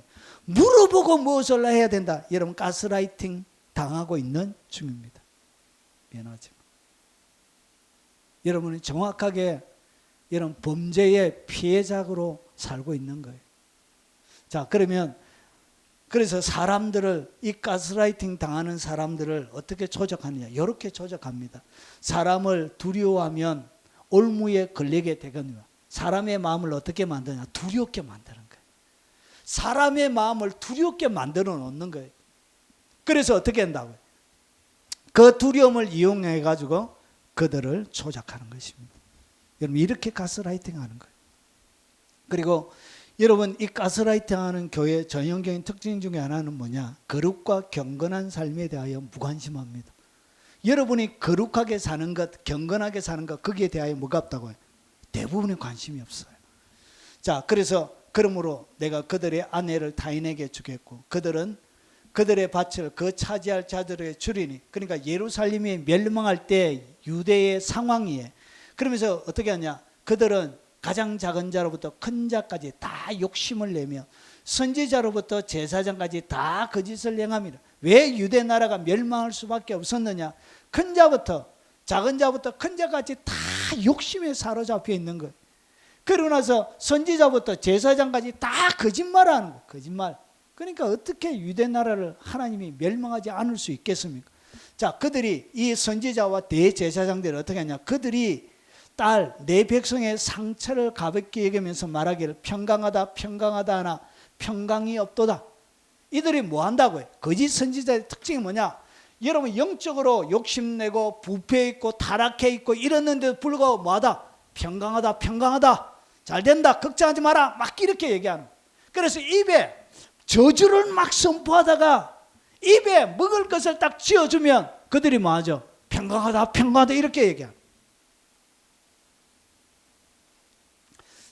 물어보고 무엇을 해야 된다. 여러분 가스라이팅 당하고 있는 중입니다. 미안하지만 여러분이 정확하게 이런 범죄의 피해자로 살고 있는 거예요. 자, 그래서 사람들을, 이 가스라이팅 당하는 사람들을 어떻게 조작하느냐? 이렇게 조작합니다. 사람을 두려워하면 올무에 걸리게 되거든요. 사람의 마음을 어떻게 만드냐? 두렵게 만드는 거예요. 사람의 마음을 두렵게 만들어 놓는 거예요. 그래서 어떻게 한다고요? 그 두려움을 이용해 가지고 그들을 조작하는 것입니다. 여러분 이렇게 가스라이팅 하는 거예요. 그리고 여러분, 이 가스라이팅하는 교회 전형적인 특징 중에 하나는 뭐냐? 거룩과 경건한 삶에 대하여 무관심합니다. 여러분이 거룩하게 사는 것, 경건하게 사는 것, 거기에 대하여 뭐가 없다고요? 대부분의 관심이 없어요. 자, 그러므로 내가 그들의 아내를 타인에게 주겠고 그들은 그들의 밭을 그 차지할 자들에게 주리니. 그러니까 예루살렘이 멸망할 때 유대의 상황이에요. 그러면서 어떻게 하냐? 그들은 가장 작은 자로부터 큰 자까지 다 욕심을 내며 선지자로부터 제사장까지 다 거짓을 행합니다. 왜 유대 나라가 멸망할 수밖에 없었느냐? 큰 자부터 작은 자부터 큰 자까지 다 욕심에 사로잡혀 있는 거예요. 그러고 나서 선지자부터 제사장까지 다 거짓말하는 거예요. 거짓말. 그러니까 어떻게 유대 나라를 하나님이 멸망하지 않을 수 있겠습니까? 자, 그들이 이 선지자와 대제사장들이 어떻게 하냐? 그들이 내 백성의 상처를 가볍게 여기면서 말하기를 평강하다 평강하다 하나 평강이 없도다. 이들이 뭐 한다고요? 거짓 선지자의 특징이 뭐냐? 여러분, 영적으로 욕심내고 부패 있고 타락해 있고 이랬는데도 불구하고 뭐하다? 평강하다 평강하다, 잘 된다, 걱정하지 마라, 막 이렇게 얘기하는 거예요. 그래서 입에 저주를 막 선포하다가 입에 먹을 것을 딱 쥐어주면 그들이 뭐하죠? 평강하다 평강하다 이렇게 얘기하는 거예요.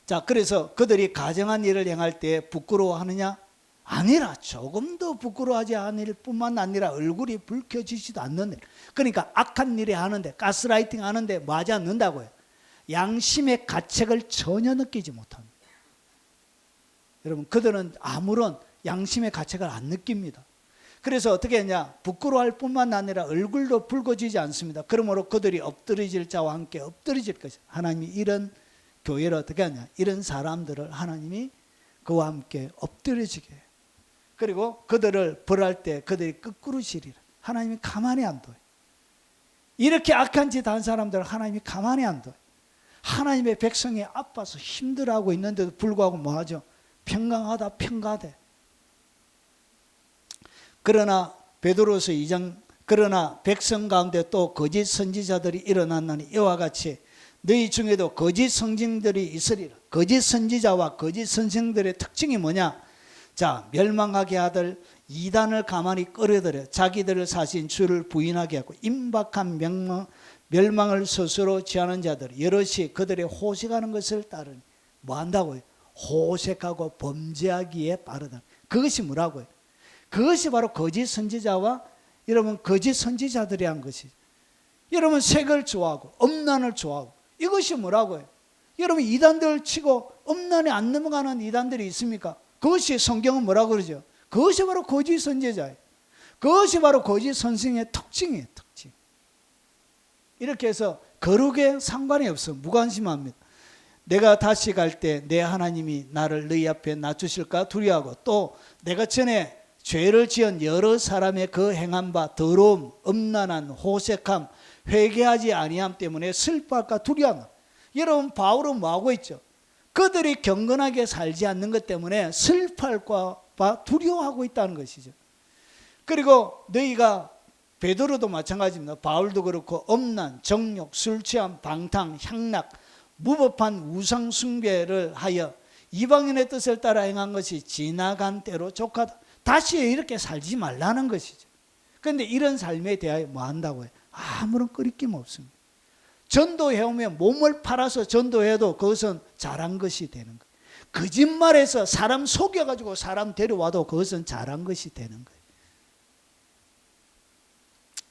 자, 그래서 그들이 가정한 일을 행할 때 부끄러워하느냐? 아니라 조금도 부끄러워하지 않을 뿐만 아니라 얼굴이 붉혀지지도 않는 일. 그러니까 악한 일에 하는데, 가스라이팅 하는데 뭐 하지 않는다고요? 양심의 가책을 전혀 느끼지 못합니다. 여러분, 그들은 아무런 양심의 가책을 안 느낍니다. 그래서 어떻게 했냐? 부끄러워할 뿐만 아니라 얼굴도 붉어지지 않습니다. 그러므로 그들이 엎드러질 자와 함께 엎드러질 것이다. 하나님이 이런 교회를 어떻게 하냐? 이런 사람들을 하나님이 그와 함께 엎드려지게 해요. 그리고 그들을 벌할 때 그들이 거꾸로 지리라. 하나님이 가만히 안 둬요. 이렇게 악한 짓 한 사람들을 하나님이 가만히 안 둬요. 하나님의 백성이 아파서 힘들어하고 있는데도 불구하고 뭐하죠? 평강하다 평가하되. 그러나 베드로서 2장, 그러나 백성 가운데 또 거짓 선지자들이 일어났나니 이와 같이 너희 중에도 거짓 성징들이 있으리라. 거짓 선지자와 거짓 선생들의 특징이 뭐냐? 자, 멸망하게 하들 이단을 가만히 끌어들여 자기들을 사신 주를 부인하게 하고 임박한 멸망을 스스로 취하는 자들 여럿이 그들의 호색하는 것을 따르니 뭐 한다고요? 호색하고 범죄하기에 빠르다. 그것이 뭐라고요? 그것이 바로 거짓 선지자와 여러분 거짓 선지자들이 한 것이죠. 여러분, 색을 좋아하고 음란을 좋아하고 이것이 뭐라고요? 여러분, 이단들 치고 음란에 안 넘어가는 이단들이 있습니까? 그것이 성경은 뭐라고 그러죠? 그것이 바로 거짓 선지자예요. 그것이 바로 거짓 선생의 특징이에요. 특징. 이렇게 해서 거룩에 상관이 없어. 무관심합니다. 내가 다시 갈 때 내 하나님이 나를 너희 앞에 낮추실까 두려워하고 또 내가 전에 죄를 지은 여러 사람의 그 행한 바 더러움, 음란한 호색함, 회개하지 아니함 때문에 슬퍼할까 두려워한다. 여러분, 바울은 뭐하고 있죠? 그들이 경건하게 살지 않는 것 때문에 슬퍼할까 봐 두려워하고 있다는 것이죠. 그리고 너희가 베드로도 마찬가지입니다. 바울도 그렇고 음란, 정욕, 술 취함, 방탕, 향락, 무법한 우상 숭배를 하여 이방인의 뜻을 따라 행한 것이 지나간 때로 족하다. 다시 이렇게 살지 말라는 것이죠. 그런데 이런 삶에 대하여 뭐 한다고요? 아무런 끄리낌 없습니다. 전도해오면 몸을 팔아서 전도해도 그것은 잘한 것이 되는 거예요. 거짓말해서 사람 속여가지고 사람 데려와도 그것은 잘한 것이 되는 거예요.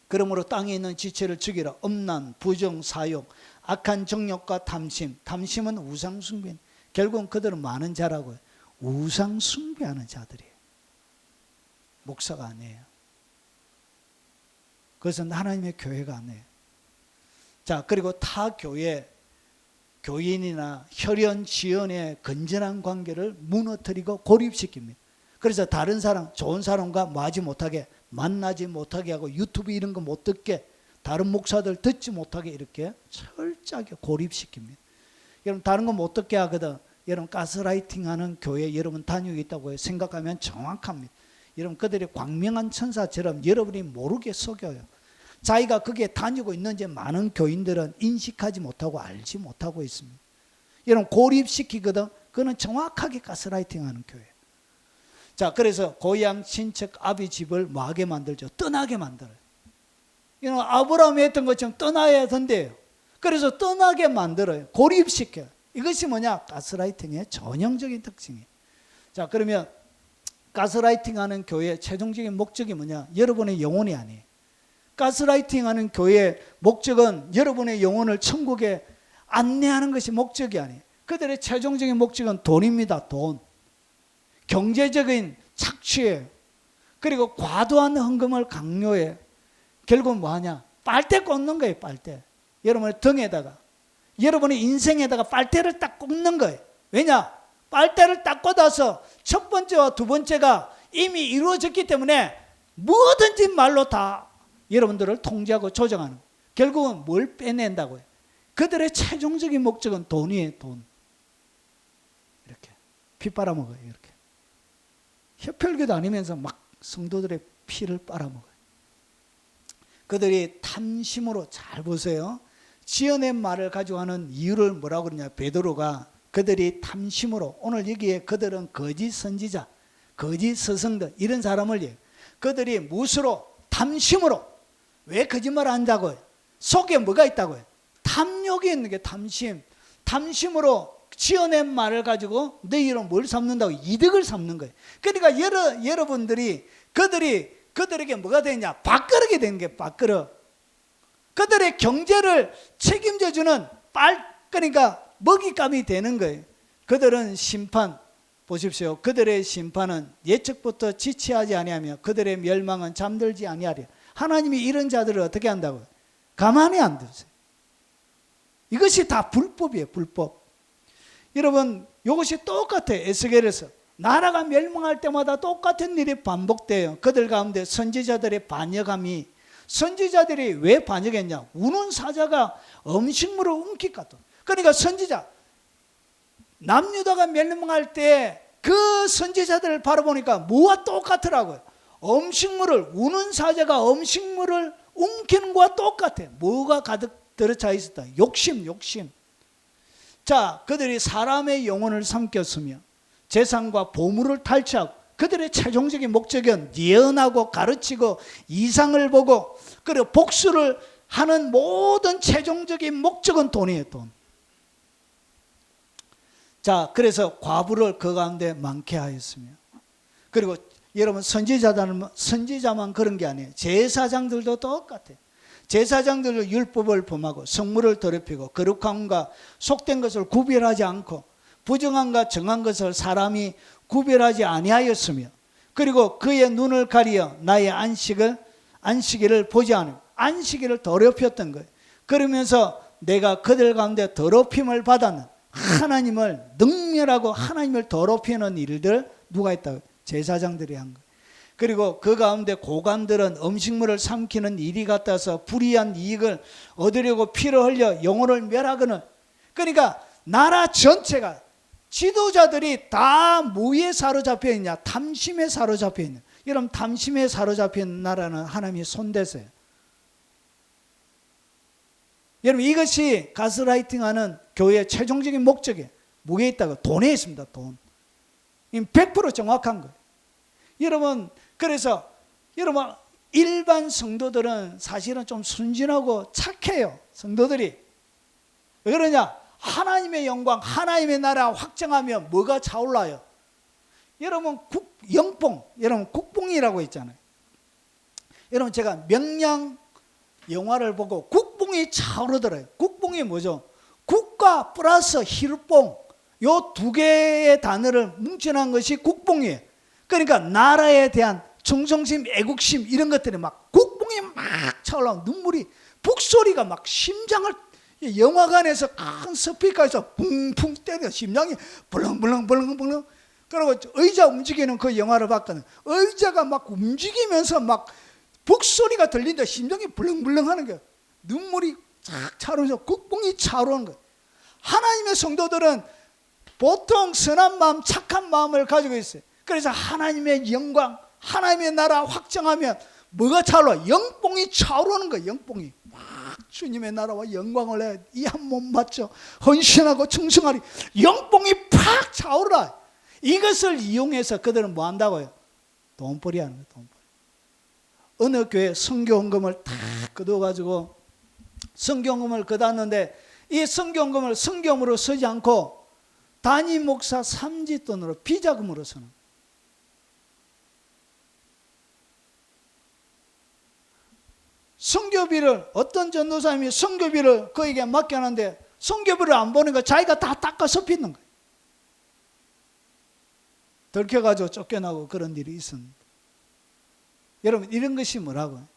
그러므로 땅에 있는 지체를 죽이라. 음란, 부정, 사욕, 악한 정욕과 탐심. 탐심은 우상 숭배. 결국은 그들은 많은 자라고요. 우상 숭배하는 자들이에요. 목사가 아니에요. 그것은 하나님의 교회가 아니에요. 자, 그리고 타 교회, 교인이나 혈연, 지연의 건전한 관계를 무너뜨리고 고립시킵니다. 그래서 다른 사람, 좋은 사람과 뭐 하지 못하게, 만나지 못하게 하고 유튜브 이런 거 못 듣게, 다른 목사들 듣지 못하게 이렇게 철저하게 고립시킵니다. 여러분, 다른 거 못 듣게 하거든. 여러분, 가스라이팅 하는 교회 여러분 다니고 있다고 생각하면 정확합니다. 여러분, 그들이 광명한 천사처럼 여러분이 모르게 속여요. 자기가 거기에 다니고 있는지 많은 교인들은 인식하지 못하고 알지 못하고 있습니다. 여러분, 고립시키거든. 그거는 정확하게 가스라이팅하는 교회. 자, 그래서 고향 친척 아비 집을 뭐하게 만들죠? 떠나게 만들어요. 이건 아브라함이 했던 것처럼 떠나야 된대요. 그래서 떠나게 만들어요. 고립시켜요. 이것이 뭐냐? 가스라이팅의 전형적인 특징이에요. 자, 그러면 가스라이팅하는 교회의 최종적인 목적이 뭐냐? 여러분의 영혼이 아니에요. 가스라이팅하는 교회의 목적은 여러분의 영혼을 천국에 안내하는 것이 목적이 아니에요. 그들의 최종적인 목적은 돈입니다. 돈. 경제적인 착취예요. 그리고 과도한 헌금을 강요해요. 결국은 뭐하냐? 빨대 꽂는 거예요. 빨대. 여러분의 등에다가, 여러분의 인생에다가 빨대를 딱 꽂는 거예요. 왜냐? 빨대를 딱 꽂아서 첫 번째와 두 번째가 이미 이루어졌기 때문에 뭐든지 말로 다 여러분들을 통제하고 조정하는, 결국은 뭘 빼낸다고요? 그들의 최종적인 목적은 돈이에요. 돈. 이렇게 피 빨아먹어요. 이렇게 혈혈교 다니면서 막 성도들의 피를 빨아먹어요. 그들이 탐심으로, 잘 보세요, 지어낸 말을 가지고 하는 이유를 뭐라고 그러냐? 베드로가 그들이 탐심으로, 오늘 여기에 그들은 거짓 선지자, 거짓 스승들, 이런 사람을 얘기해요. 그들이 무엇으로? 탐심으로. 왜 거짓말 한다고요? 속에 뭐가 있다고요? 탐욕이 있는 게 탐심. 탐심으로 지어낸 말을 가지고 너희로 뭘 삼는다고? 이득을 삼는 거예요. 그러니까 여러분들이 그들에게 뭐가 되냐? 밥그릇이 되는 게 밥그릇. 그들의 경제를 책임져주는 그러니까 먹잇감이 되는 거예요. 그들은 심판, 보십시오. 그들의 심판은 예측부터 지체하지 아니하며 그들의 멸망은 잠들지 아니하리라. 하나님이 이런 자들을 어떻게 한다고요? 가만히 안 두세요. 이것이 다 불법이에요. 불법. 여러분, 이것이 똑같아요. 에스겔에서 나라가 멸망할 때마다 똑같은 일이 반복돼요. 그들 가운데 선지자들의 반역함이, 선지자들이 왜 반역했냐? 우는 사자가 음식물을 움킬까. 그러니까 선지자, 남유다가 멸망할 때 그 선지자들을 바라보니까 뭐와 똑같더라고요. 음식물을, 우는 사자가 음식물을 움키는 것과 똑같아요. 뭐가 가득 들어차 있었다? 욕심. 자, 그들이 사람의 영혼을 삼켰으며 재산과 보물을 탈취하고, 그들의 최종적인 목적은 예언하고 가르치고 이상을 보고, 그리고 복수를 하는 모든 최종적인 목적은 돈이에요. 돈. 자, 그래서 과부를 그 가운데 많게 하였으며, 그리고 여러분, 선지자만 그런 게 아니에요. 제사장들도 똑같아요. 제사장들도 율법을 범하고 성물을 더럽히고 거룩함과 속된 것을 구별하지 않고 부정함과 정한 것을 사람이 구별하지 아니하였으며, 그리고 그의 눈을 가리어 나의 안식일을 보지 않으며 안식일을 더럽혔던 거예요. 그러면서 내가 그들 가운데 더럽힘을 받았는, 하나님을 능멸하고 하나님을 더럽히는 일들 누가 했다고요? 제사장들이 한 거예요. 그리고 그 가운데 고관들은 음식물을 삼키는 일이 같아서 불의한 이익을 얻으려고 피를 흘려 영혼을 멸하거늘. 그러니까 나라 전체가, 지도자들이 다 뭐에 사로잡혀 있냐? 탐심에 사로잡혀 있는. 여러분, 탐심에 사로잡혀 있는 나라는 하나님이 손대세요. 여러분, 이것이 가스라이팅하는 교회의 최종적인 목적이 뭐에 있다고? 돈에 있습니다. 돈. 100% 정확한 거예요. 여러분, 그래서 여러분, 일반 성도들은 사실은 좀 순진하고 착해요. 성도들이. 왜 그러냐? 하나님의 영광, 하나님의 나라 확정하면 뭐가 차올라요? 여러분, 영뽕, 여러분 국뽕이라고 있잖아요. 여러분, 제가 명량 영화를 보고 국뽕이 차오르더라고요. 국뽕이 뭐죠? 국가 플러스 힐뽕, 요 두 개의 단어를 뭉쳐놓은 것이 국뽕이에요. 그러니까 나라에 대한 충성심, 애국심, 이런 것들이 막 국뽕이 막 차올라오고, 눈물이, 북소리가 막 심장을, 영화관에서 큰 스피커에서 붕붕 때려 심장이 벌렁벌렁. 그리고 의자 움직이는 그 영화를 봤거든. 의자가 막 움직이면서 막 북소리가 들린다. 심장이 벌렁벌렁 하는 거야. 눈물이 쫙 차오르면서 국뽕이 차오르는 거야. 하나님의 성도들은 보통 선한 마음, 착한 마음을 가지고 있어요. 그래서 하나님의 영광, 하나님의 나라 확정하면 뭐가 차올라? 영뽕이 차오르는 거예요. 영뽕이 막 주님의 나라와 영광을 내 이 한 몸 바쳐 헌신하고 충성하리. 영봉이 팍 차오르라. 이것을 이용해서 그들은 뭐 한다고요? 돈벌이 하는 거예요. 돈벌이. 어느 교회 선교헌금을 다 걷어가지고 선교헌금을 걷었는데 이 선교헌금을 선교금으로 쓰지 않고 담임 목사 삼지돈으로 비자금으로 쓰는 거예요. 선교비를 어떤 전도사님이 선교비를 그에게 맡겨놨는데 선교비를 안 보니까 자기가 다 닦아 섭히는 거예요. 들켜가지고 쫓겨나고 그런 일이 있습니다. 여러분 이런 것이 뭐라고요?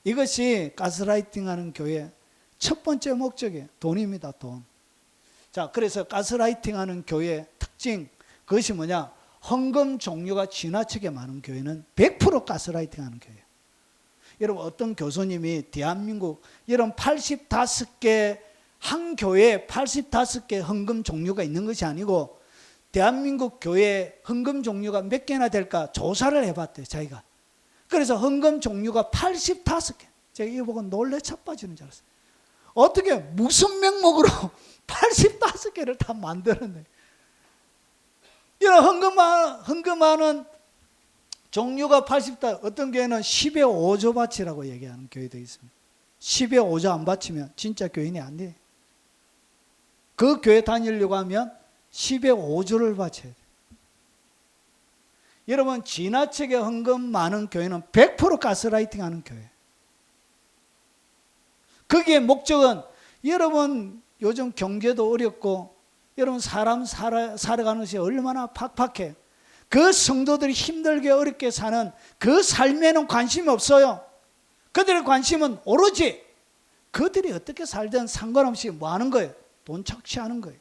이것이 가스라이팅하는 교회의 첫 번째 목적이 돈입니다. 돈. 자, 그래서 가스라이팅하는 교회의 특징 그것이 뭐냐? 헌금 종류가 지나치게 많은 교회는 100% 가스라이팅하는 교회예요. 여러분 어떤 교수님이 대한민국 여러분 85개 한 교회에 85개 헌금 종류가 있는 것이 아니고 대한민국 교회 헌금 종류가 몇 개나 될까 조사를 해봤대요. 자기가. 그래서 헌금 종류가 85개. 제가 이거 보고 놀래 차빠지는 줄 알았어요. 어떻게 무슨 명목으로 85개를 다 만드는데 이런 헌금하는 종류가 80다. 어떤 교회는 10에 5조 바치라고 얘기하는 교회도 있습니다. 10에 5조 안 바치면 진짜 교인이 안 돼. 그 교회 다니려고 하면 10에 5조를 바쳐야 돼. 여러분 지나치게 헌금 많은 교회는 100% 가스라이팅 하는 교회. 거기에 목적은 여러분 요즘 경제도 어렵고 여러분 사람 살아가는 것이 얼마나 팍팍해. 그 성도들이 힘들게 어렵게 사는 그 삶에는 관심이 없어요. 그들의 관심은 오로지 그들이 어떻게 살든 상관없이 뭐 하는 거예요? 돈 착취하는 거예요.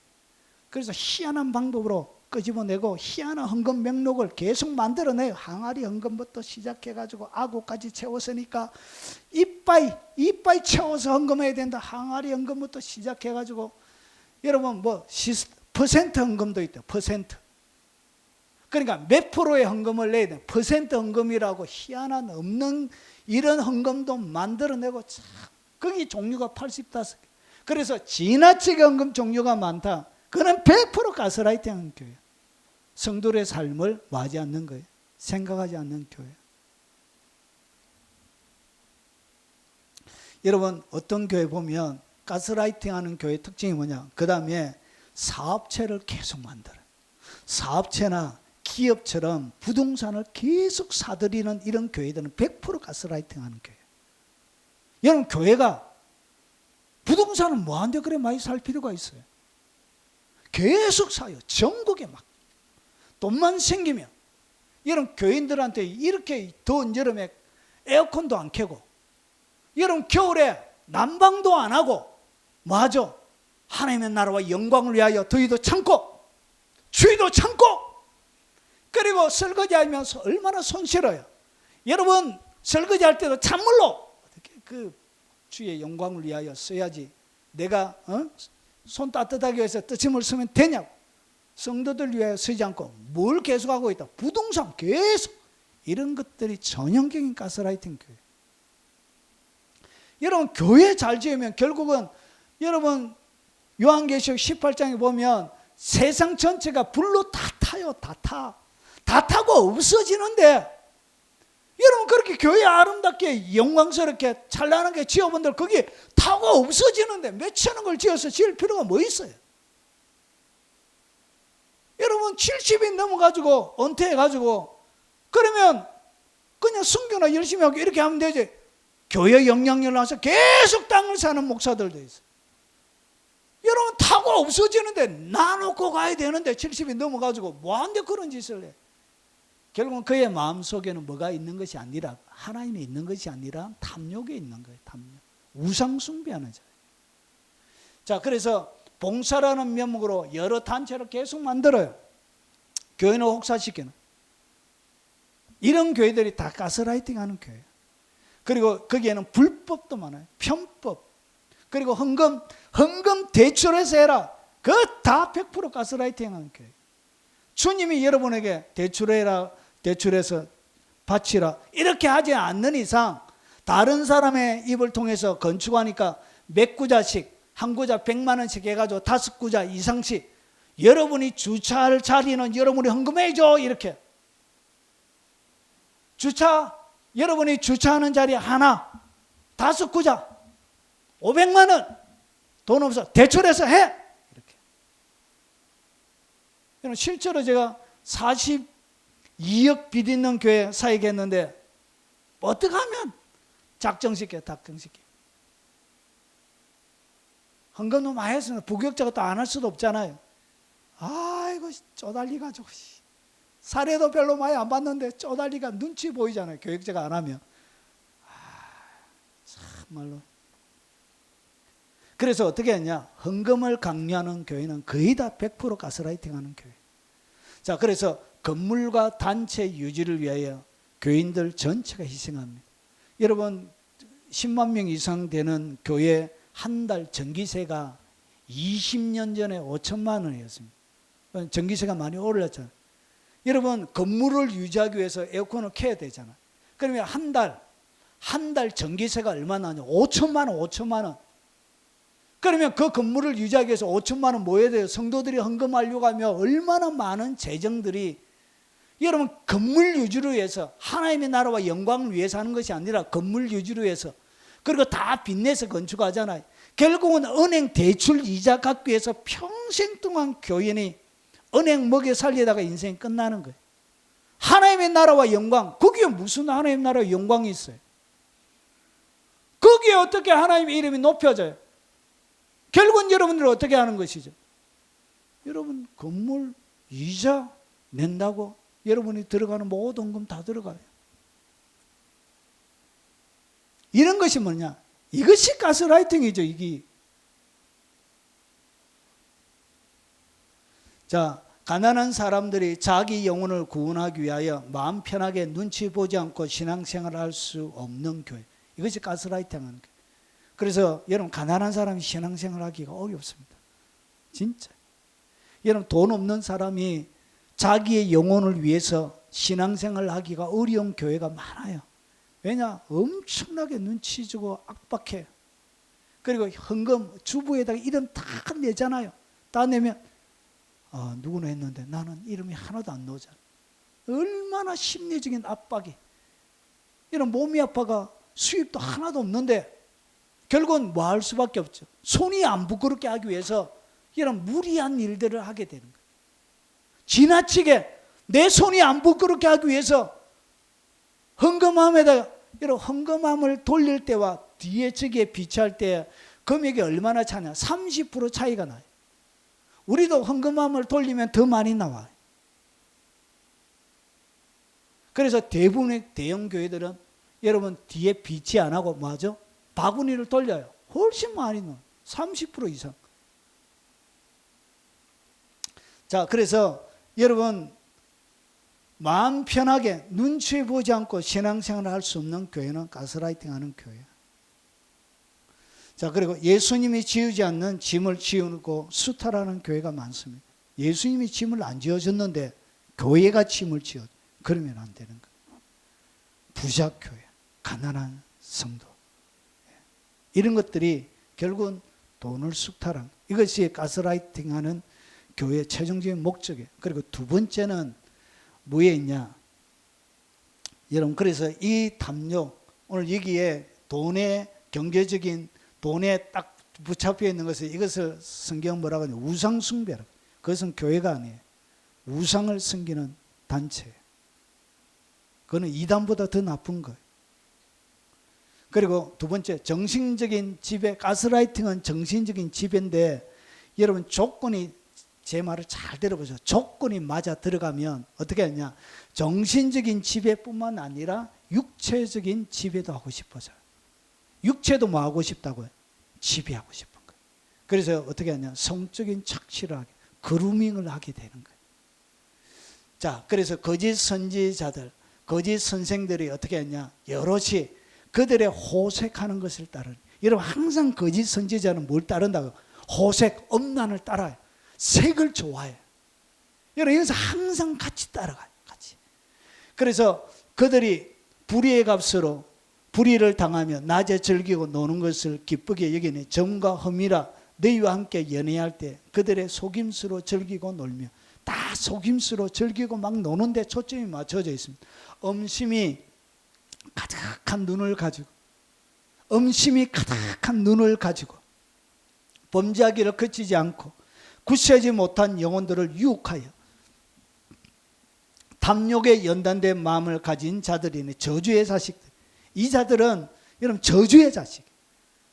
그래서 희한한 방법으로 끄집어내고 희한한 헌금 명록을 계속 만들어내요. 항아리 헌금부터 시작해가지고 아구까지 채웠으니까 이빠이 채워서 헌금해야 된다. 항아리 헌금부터 시작해가지고 여러분 뭐 퍼센트 헌금도 있대요. 퍼센트. 그러니까 몇 프로의 헌금을 내야 돼. 퍼센트 헌금이라고 희한한 없는 이런 헌금도 만들어내고 참 거기 종류가 85개. 그래서 지나치게 헌금 종류가 많다. 그는 100% 가스라이팅 하는 교회예요. 성도의 삶을 와지 않는 거예요. 생각하지 않는 교회. 여러분 어떤 교회 보면 가스라이팅 하는 교회의 특징이 뭐냐? 그 다음에 사업체를 계속 만들어요. 사업체나 기업처럼 부동산을 계속 사들이는 이런 교회들은 100% 가스라이팅 하는 교회예요. 여러분 교회가 부동산은 뭐한데 그래 많이 살 필요가 있어요. 계속 사요. 전국에 막 돈만 생기면. 여러분 교인들한테 이렇게 더운 여름에 에어컨도 안 켜고 여러분 겨울에 난방도 안 하고 뭐 하죠? 하나님의 나라와 영광을 위하여 더위도 참고 추위도 참고 그리고 설거지하면서 얼마나 손실어요. 여러분 설거지할 때도 찬물로 어떻게 그 주의 영광을 위하여 써야지 내가 손 따뜻하게 해서 뜨침을 쓰면 되냐고. 성도들 위하여 쓰지 않고 뭘 계속하고 있다. 부동산 계속 이런 것들이 전형적인 가스라이팅 교회. 여러분 교회 잘 지으면 결국은 여러분 요한계시록 18장에 보면 세상 전체가 불로 다 타요. 다 타고 없어지는데 여러분 그렇게 교회 아름답게 영광스럽게 찬란하게 지어본들 거기 타고 없어지는데 몇천억 을 지어서 지을 필요가 뭐 있어요? 여러분 70이 넘어가지고 은퇴해가지고 그러면 그냥 순교나 열심히 하고 이렇게 하면 되지. 교회 영향력을 나서 계속 땅을 사는 목사들도 있어요. 여러분 타고 없어지는데 나놓고 가야 되는데 70이 넘어가지고 뭐한데 그런 짓을 해. 결국은 그의 마음속에는 뭐가 있는 것이 아니라 하나님이 있는 것이 아니라 탐욕에 있는 거예요. 탐욕. 우상 숭배하는 자예요. 자, 그래서 봉사라는 명목으로 여러 단체를 계속 만들어요. 교회는 혹사시키는. 이런 교회들이 다 가스라이팅 하는 교회예요. 그리고 거기에는 불법도 많아요. 편법. 그리고 헌금 대출해서 해라. 그거 다 100% 가스라이팅 하는 교회. 주님이 여러분에게 대출해서 바치라 이렇게 하지 않는 이상 다른 사람의 입을 통해서 건축하니까 몇 구자씩, 한 구자 100만 원씩 해가지고 5구자 이상씩 여러분이 주차할 자리는 여러분이 헌금해줘. 이렇게 여러분이 주차하는 자리 하나 5구자 500만 원 돈 없어 대출해서 해. 이렇게. 실제로 제가 42억 빚 있는 교회 사역했는데 어떻게 하면 작정시켜. 헌금도 많이 했으면 부격자가 또 안 할 수도 없잖아요. 아이고 쪼달리가지고 사례도 별로 많이 안 받는데 쪼달리가 눈치 보이잖아요. 교육자가 안 하면. 참말로. 그래서 어떻게 했냐. 헌금을 강요하는 교회는 거의 다 100% 가스라이팅하는 교회. 자, 그래서 건물과 단체 유지를 위하여 교인들 전체가 희생합니다. 여러분 10만 명 이상 되는 교회 한 달 전기세가 20년 전에 5천만 원이었습니다. 전기세가 많이 올랐잖아요. 여러분 건물을 유지하기 위해서 에어컨을 켜야 되잖아요. 그러면 한 달 전기세가 얼마나 나냐. 5천만 원. 그러면 그 건물을 유지하기 위해서 5천만 원 모여야 돼요. 성도들이 헌금하려고 하면 얼마나 많은 재정들이. 여러분 건물 유지를 위해서, 하나님의 나라와 영광을 위해서 하는 것이 아니라 건물 유지를 위해서, 그리고 다 빚내서 건축하잖아요. 결국은 은행 대출 이자 갚기 위해서 평생 동안 교인이 은행 먹여 살리다가 인생이 끝나는 거예요. 하나님의 나라와 영광, 거기에 무슨 하나님의 나라와 영광이 있어요? 거기에 어떻게 하나님의 이름이 높여져요? 결국은 여러분들은 어떻게 하는 것이죠? 여러분 건물 이자 낸다고 여러분이 들어가는 모든 금 다 들어가요. 이런 것이 뭐냐? 이것이 가스라이팅이죠. 이게. 자, 가난한 사람들이 자기 영혼을 구원하기 위하여 마음 편하게 눈치 보지 않고 신앙생활을 할 수 없는 교회. 이것이 가스라이팅하는 교회. 그래서 여러분 가난한 사람이 신앙생활을 하기가 어렵습니다. 진짜. 여러분 돈 없는 사람이 자기의 영혼을 위해서 신앙생활을 하기가 어려운 교회가 많아요. 왜냐? 엄청나게 눈치 주고 압박해요. 그리고 헌금 주부에다가 이름 다 내잖아요. 다 내면 누구는 했는데 나는 이름이 하나도 안 나오잖아. 얼마나 심리적인 압박이. 이런 몸이 아파가 수입도 하나도 없는데 결국은 뭐 할 수밖에 없죠. 손이 안 부끄럽게 하기 위해서 이런 무리한 일들을 하게 되는 거예요. 지나치게 내 손이 안 부끄럽게 하기 위해서 헌금함에다가 이런 헌금함을 돌릴 때와 뒤에 저기에 비치할 때 금액이 얼마나 차냐? 30% 차이가 나요. 우리도 헌금함을 돌리면 더 많이 나와요. 그래서 대부분의 대형 교회들은 여러분 뒤에 비치 안 하고 뭐하죠? 바구니를 돌려요. 훨씬 많이 넣어요. 30% 이상. 자, 그래서 여러분 마음 편하게 눈치 보지 않고 신앙생활을 할 수 없는 교회는 가스라이팅하는 교회예요. 자, 그리고 예수님이 지우지 않는 짐을 지우고 수탈하는 교회가 많습니다. 예수님이 짐을 안 지어줬는데 교회가 짐을 지어. 그러면 안 되는 거예요. 부자교회, 가난한 성도, 이런 것들이 결국은 돈을 수탈한, 이것이 가스라이팅하는 교회의 최종적인 목적이에요. 그리고 두 번째는 뭐에 있냐? 여러분, 그래서 이 담요, 오늘 여기에 돈의 경제적인 돈에 딱 붙잡혀 있는 것을, 이것을 성경 뭐라고 하냐? 우상숭배라고. 그것은 교회가 아니에요. 우상을 섬기는 단체예요. 그거는 이단보다 더 나쁜 거예요. 그리고 두 번째, 정신적인 지배. 가스라이팅은 정신적인 지배인데 여러분 조건이, 제 말을 잘 들어보세요. 조건이 맞아 들어가면 어떻게 하냐? 정신적인 지배뿐만 아니라 육체적인 지배도 하고 싶어져요. 육체도 뭐 하고 싶다고요? 지배하고 싶은 거예요. 그래서 어떻게 하냐? 성적인 착취를 하게, 그루밍을 하게 되는 거예요. 자, 그래서 거짓 선지자들, 거짓 선생들이 어떻게 했냐? 여럿이 그들의 호색하는 것을 따르는. 여러분 항상 거짓 선지자는 뭘 따른다고? 호색, 음란을 따라요. 색을 좋아해요. 여러분 여기서 항상 같이 따라가요. 같이. 그래서 그들이 불의의 값으로 불의를 당하며 낮에 즐기고 노는 것을 기쁘게 여기니 점과 험이라 너희와 함께 연애할 때 그들의 속임수로 즐기고 놀며. 다 속임수로 즐기고 막 노는데 초점이 맞춰져 있습니다. 엄심이 가득한 눈을 가지고, 엄심이 가득한 눈을 가지고 범죄하기를 그치지 않고 굳세지 못한 영혼들을 유혹하여 탐욕에 연단된 마음을 가진 자들이니 저주의 자식들. 이 자들은 여러분 저주의 자식,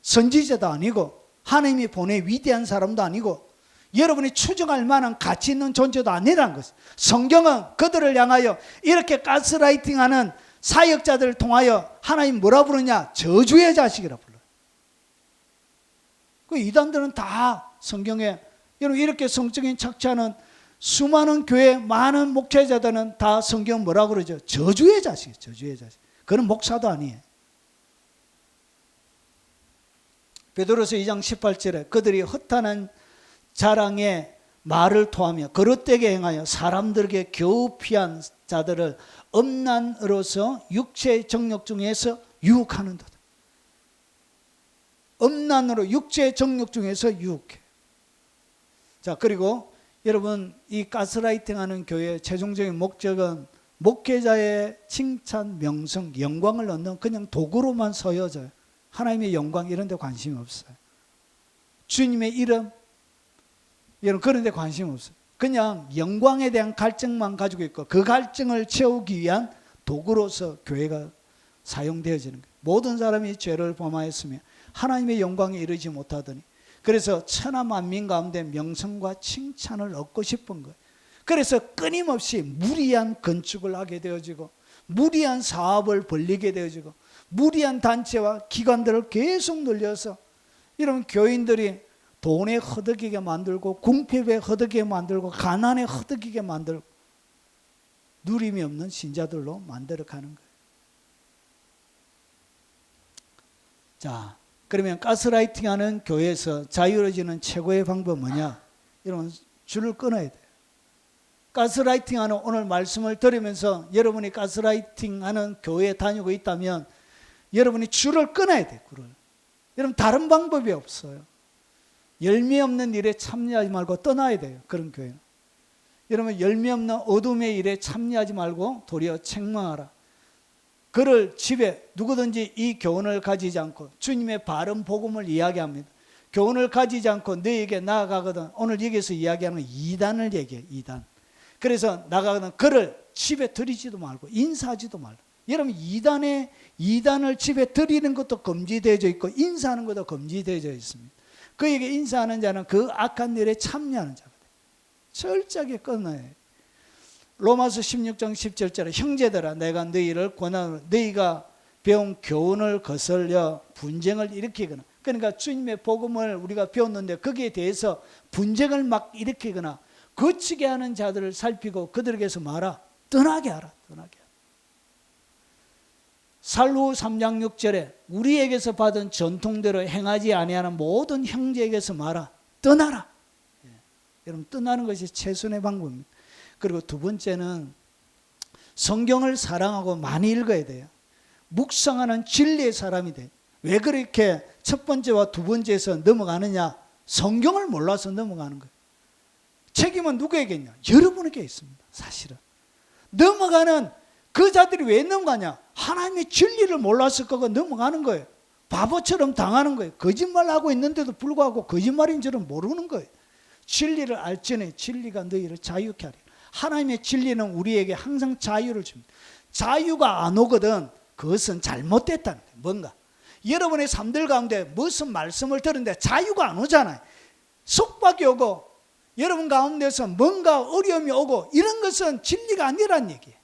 선지자도 아니고 하나님이 보내 위대한 사람도 아니고 여러분이 추정할 만한 가치 있는 존재도 아니라는 것입니다. 성경은 그들을 향하여 이렇게 가스라이팅하는 사역자들을 통하여 하나님 뭐라 부르냐? 저주의 자식이라 불러요. 그 이단들은 다 성경에, 여러분 이렇게 성적인 착취하는 수많은 교회 많은 목회자들은 다 성경 뭐라 그러죠? 저주의 자식, 저주의 자식. 그는 목사도 아니에요. 베드로서 2장 18절에 그들이 허탄한 자랑에 말을 토하며 거릇되게 행하여 사람들에게 겨우 피한 자들을 음란으로서 육체의 정욕 중에서 유혹하는도다. 음란으로 육체의 정욕 중에서 유혹해. 자, 그리고 여러분 이 가스라이팅하는 교회의 최종적인 목적은 목회자의 칭찬, 명성, 영광을 얻는 그냥 도구로만 서여져요. 하나님의 영광 이런 데 관심이 없어요. 주님의 이름 여러분 그런 데 관심 없어요. 그냥 영광에 대한 갈증만 가지고 있고 그 갈증을 채우기 위한 도구로서 교회가 사용되어지는 거예요. 모든 사람이 죄를 범하였으며 하나님의 영광에 이르지 못하더니 그래서 천하 만민 가운데 명성과 칭찬을 얻고 싶은 거예요. 그래서 끊임없이 무리한 건축을 하게 되어지고 무리한 사업을 벌리게 되어지고 무리한 단체와 기관들을 계속 늘려서 이런 교인들이 돈에 허덕이게 만들고 궁핍에 허덕이게 만들고 가난에 허덕이게 만들고 누림이 없는 신자들로 만들어가는 거예요. 자, 그러면 가스라이팅하는 교회에서 자유로워지는 최고의 방법은 뭐냐? 여러분 줄을 끊어야 돼요. 가스라이팅하는 오늘 말씀을 들으면서 여러분이 가스라이팅하는 교회에 다니고 있다면 여러분이 줄을 끊어야 돼요. 줄을. 여러분 다른 방법이 없어요. 열매 없는 일에 참여하지 말고 떠나야 돼요. 그런 교회는. 여러분 열매 없는 어둠의 일에 참여하지 말고 도리어 책망하라. 그를 집에 누구든지 이 교훈을 가지지 않고 주님의 바른 복음을 이야기합니다. 교훈을 가지지 않고 너에게 나아가거든. 오늘 여기서 이야기하는 건 이단을 얘기해요. 이단. 그래서 나가거든 그를 집에 들이지도 말고 인사하지도 말고. 여러분 이단을 집에 들이는 것도 금지되어져 있고 인사하는 것도 금지되어져 있습니다. 그에게 인사하는 자는 그 악한 일에 참여하는 자거든요. 철저하게 끊어야 해요. 로마서 16장 17절에 형제들아 내가 너희를 권하노니 너희가 배운 교훈을 거슬려 분쟁을 일으키거나 그러니까 주님의 복음을 우리가 배웠는데 거기에 대해서 분쟁을 막 일으키거나 거치게 하는 자들을 살피고 그들에게서 말아 떠나게 하라. 떠나게 하라. 살후 3장 6절에 우리에게서 받은 전통대로 행하지 아니하는 모든 형제에게서 말아 떠나라. 예. 여러분 떠나는 것이 최선의 방법입니다. 그리고 두 번째는 성경을 사랑하고 많이 읽어야 돼요. 묵상하는 진리의 사람이 돼요. 왜 그렇게 첫 번째와 두 번째에서 넘어가느냐? 성경을 몰라서 넘어가는 거예요. 책임은 누구에게 있냐? 여러분에게 있습니다. 사실은 넘어가는 그 자들이 왜 넘어가냐? 하나님의 진리를 몰랐을 거고 넘어가는 거예요. 바보처럼 당하는 거예요. 거짓말하고 있는데도 불구하고 거짓말인 줄은 모르는 거예요. 진리를 알지니 진리가 너희를 자유케 하리라. 하나님의 진리는 우리에게 항상 자유를 줍니다. 자유가 안 오거든 그것은 잘못됐다는 거예요. 뭔가 여러분의 삶들 가운데 무슨 말씀을 들었는데 자유가 안 오잖아요. 속박이 오고 여러분 가운데서 뭔가 어려움이 오고 이런 것은 진리가 아니란 얘기예요.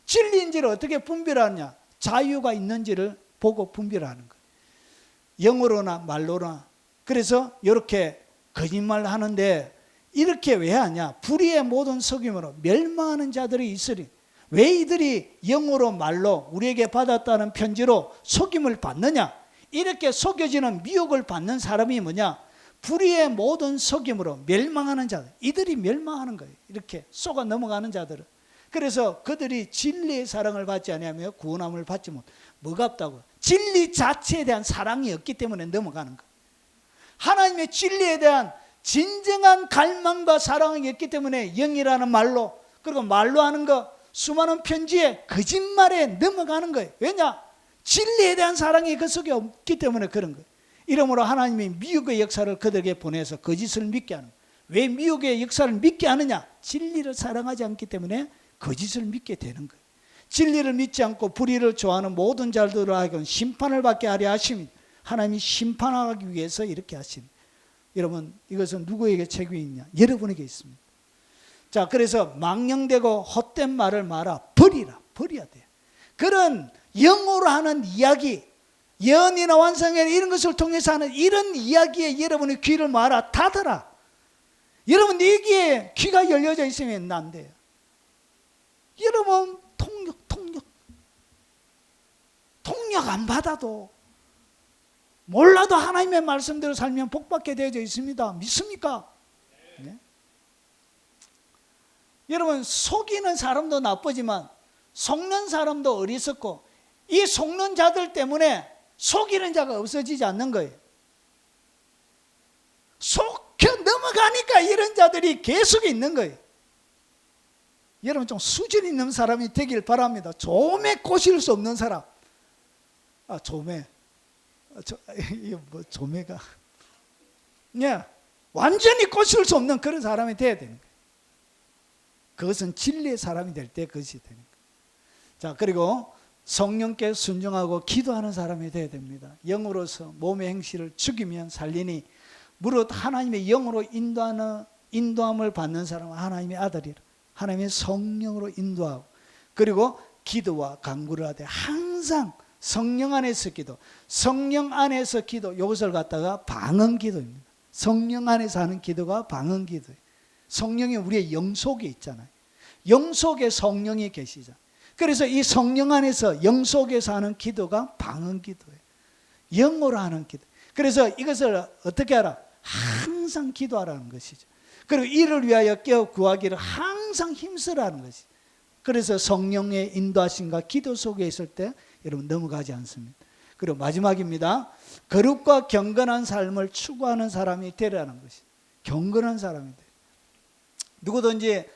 진리인지를 어떻게 분별하느냐? 자유가 있는지를 보고 분별하는 거예요. 영어로나 말로나. 그래서 이렇게 거짓말 하는데 이렇게 왜 하냐? 불의의 모든 속임으로 멸망하는 자들이 있으리. 왜 이들이 영어로 말로 우리에게 받았다는 편지로 속임을 받느냐? 이렇게 속여지는 미혹을 받는 사람이 뭐냐? 불의의 모든 속임으로 멸망하는 자들. 이들이 멸망하는 거예요. 이렇게 속아 넘어가는 자들은. 그래서 그들이 진리의 사랑을 받지 아니하며 구원함을 받지 못. 뭐가 없다고? 진리 자체에 대한 사랑이 없기 때문에 넘어가는 거예요. 하나님의 진리에 대한 진정한 갈망과 사랑이 없기 때문에 영이라는 말로, 그리고 말로 하는 거, 수많은 편지에 거짓말에 넘어가는 거예요. 왜냐? 진리에 대한 사랑이 그 속에 없기 때문에 그런 거예요. 이러므로 하나님이 미혹의 역사를 그들에게 보내서 거짓을 믿게 하는 거예요. 왜 미혹의 역사를 믿게 하느냐? 진리를 사랑하지 않기 때문에 거짓을 믿게 되는 거예요. 진리를 믿지 않고 불의를 좋아하는 모든 자들로 하여금 심판을 받게 하려 하심이, 하나님이 심판하기 위해서 이렇게 하신. 여러분, 이것은 누구에게 책임이 있냐? 여러분에게 있습니다. 자, 그래서 망령되고 헛된 말을 말아 버리라. 버려야 돼요. 그런 영어로 하는 이야기, 예언이나 완성회 이런 것을 통해서 하는 이런 이야기에 여러분의 귀를 말아 닫아라. 여러분, 여기에 귀가 열려져 있으면 안 돼요. 여러분, 통역 안 받아도, 몰라도 하나님의 말씀대로 살면 복받게 되어져 있습니다. 믿습니까? 네? 여러분, 속이는 사람도 나쁘지만 속는 사람도 어리석고, 이 속는 자들 때문에 속이는 자가 없어지지 않는 거예요. 속혀 넘어가니까 이런 자들이 계속 있는 거예요. 여러분, 좀 수준 있는 사람이 되길 바랍니다. 조매 꼬실 수 없는 사람. 조매. 이거 뭐 조매가. 예, 완전히 꼬실 수 없는 그런 사람이 돼야 되는 거예요. 그것은 진리의 사람이 될 때 그것이 되는 거예요. 자, 그리고 성령께 순종하고 기도하는 사람이 돼야 됩니다. 영으로서 몸의 행실을 죽이면 살리니 무릇 하나님의 영으로 인도함을 받는 사람은 하나님의 아들이라. 하나님의 성령으로 인도하고, 그리고 기도와 간구를 하되 항상 성령 안에서 기도, 성령 안에서 기도, 이것을 갖다가 방언 기도입니다. 성령 안에서 하는 기도가 방언 기도예요. 성령이 우리의 영 속에 있잖아요. 영 속에 성령이 계시잖아요. 그래서 이 성령 안에서 영 속에서 하는 기도가 방언 기도예요. 영어로 하는 기도. 그래서 이것을 어떻게 하라? 항상 기도하라는 것이죠. 그리고 이를 위하여 깨어 구하기를 항상 힘쓰라는 것이죠. 그래서 성령의 인도하심과 기도 속에 있을 때 여러분 넘어가지 않습니다. 그리고 마지막입니다. 거룩과 경건한 삶을 추구하는 사람이 되라는 것이죠. 경건한 사람이 돼. 누구든지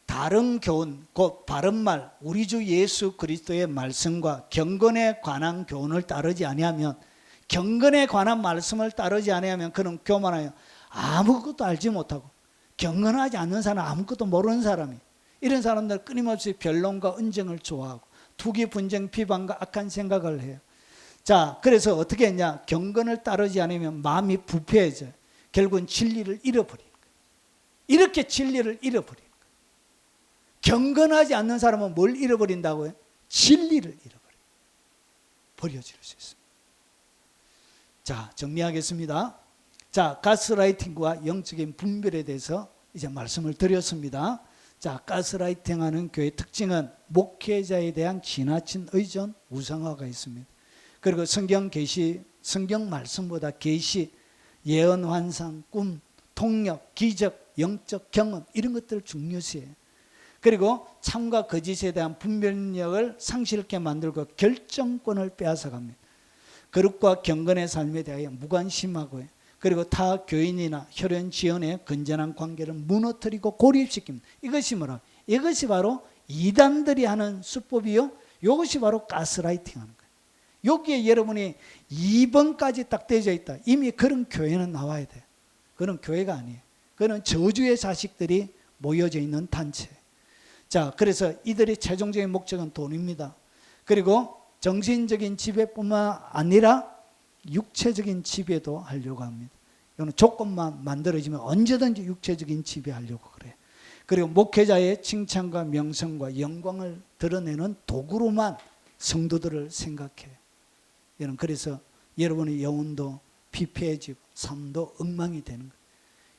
다른 교훈, 곧 바른말, 우리 주 예수 그리스도의 말씀과 경건에 관한 교훈을 따르지 아니하면, 경건에 관한 말씀을 따르지 아니하면 그는 교만하여 아무것도 알지 못하고, 경건하지 않는 사람, 아무것도 모르는 사람이, 이런 사람들 끊임없이 변론과 은정을 좋아하고 투기, 분쟁, 비방과 악한 생각을 해요. 자, 그래서 어떻게 했냐? 경건을 따르지 않으면 마음이 부패해져요. 결국은 진리를 잃어버리는 거예요. 이렇게 진리를 잃어버리는 거예요. 경건하지 않는 사람은 뭘 잃어버린다고요? 진리를 잃어버려요. 버려질 수 있습니다. 자, 정리하겠습니다. 자, 가스라이팅과 영적인 분별에 대해서 이제 말씀을 드렸습니다. 자, 가스라이팅하는 교회의 특징은 목회자에 대한 지나친 의존, 우상화가 있습니다. 그리고 성경 계시, 성경 말씀보다 계시, 예언, 환상, 꿈, 통역, 기적, 영적 경험 이런 것들을 중요시해요. 그리고 참과 거짓에 대한 분별력을 상실케 만들고 결정권을 빼앗아갑니다. 거룩과 경건의 삶에 대하여 무관심하고요. 그리고 타 교인이나 혈연 지연의 건전한 관계를 무너뜨리고 고립시킵니다. 이것이 뭐라? 이것이 바로 이단들이 하는 수법이요. 이것이 바로 가스라이팅하는 거예요. 여기에 여러분이 2번까지 딱 되어져 있다. 이미 그런 교회는 나와야 돼요. 그런 교회가 아니에요. 그는 저주의 자식들이 모여져 있는 단체. 자, 그래서 이들의 최종적인 목적은 돈입니다. 그리고 정신적인 지배뿐만 아니라 육체적인 지배도 하려고 합니다. 이거는 조건만 만들어지면 언제든지 육체적인 지배하려고 그래요. 그리고 목회자의 칭찬과 명성과 영광을 드러내는 도구로만 성도들을 생각해요. 여러분, 그래서 여러분의 영혼도 피폐해지고 삶도 엉망이 되는 거예요.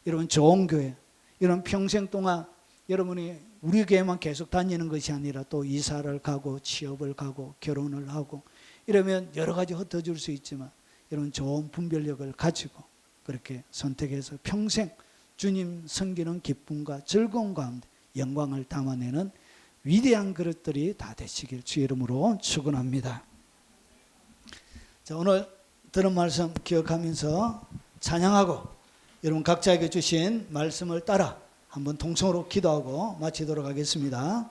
여러분, 좋은 교회, 여러분 평생 동안 여러분이 우리 교회만 계속 다니는 것이 아니라 또 이사를 가고 취업을 가고 결혼을 하고 이러면 여러 가지 흩어질 수 있지만 여러분 좋은 분별력을 가지고 그렇게 선택해서 평생 주님 섬기는 기쁨과 즐거움 가운데 영광을 담아내는 위대한 그릇들이 다 되시길 주의 이름으로 축원합니다. 자, 오늘 들은 말씀 기억하면서 찬양하고 여러분 각자에게 주신 말씀을 따라 한번 통성으로 기도하고 마치도록 하겠습니다.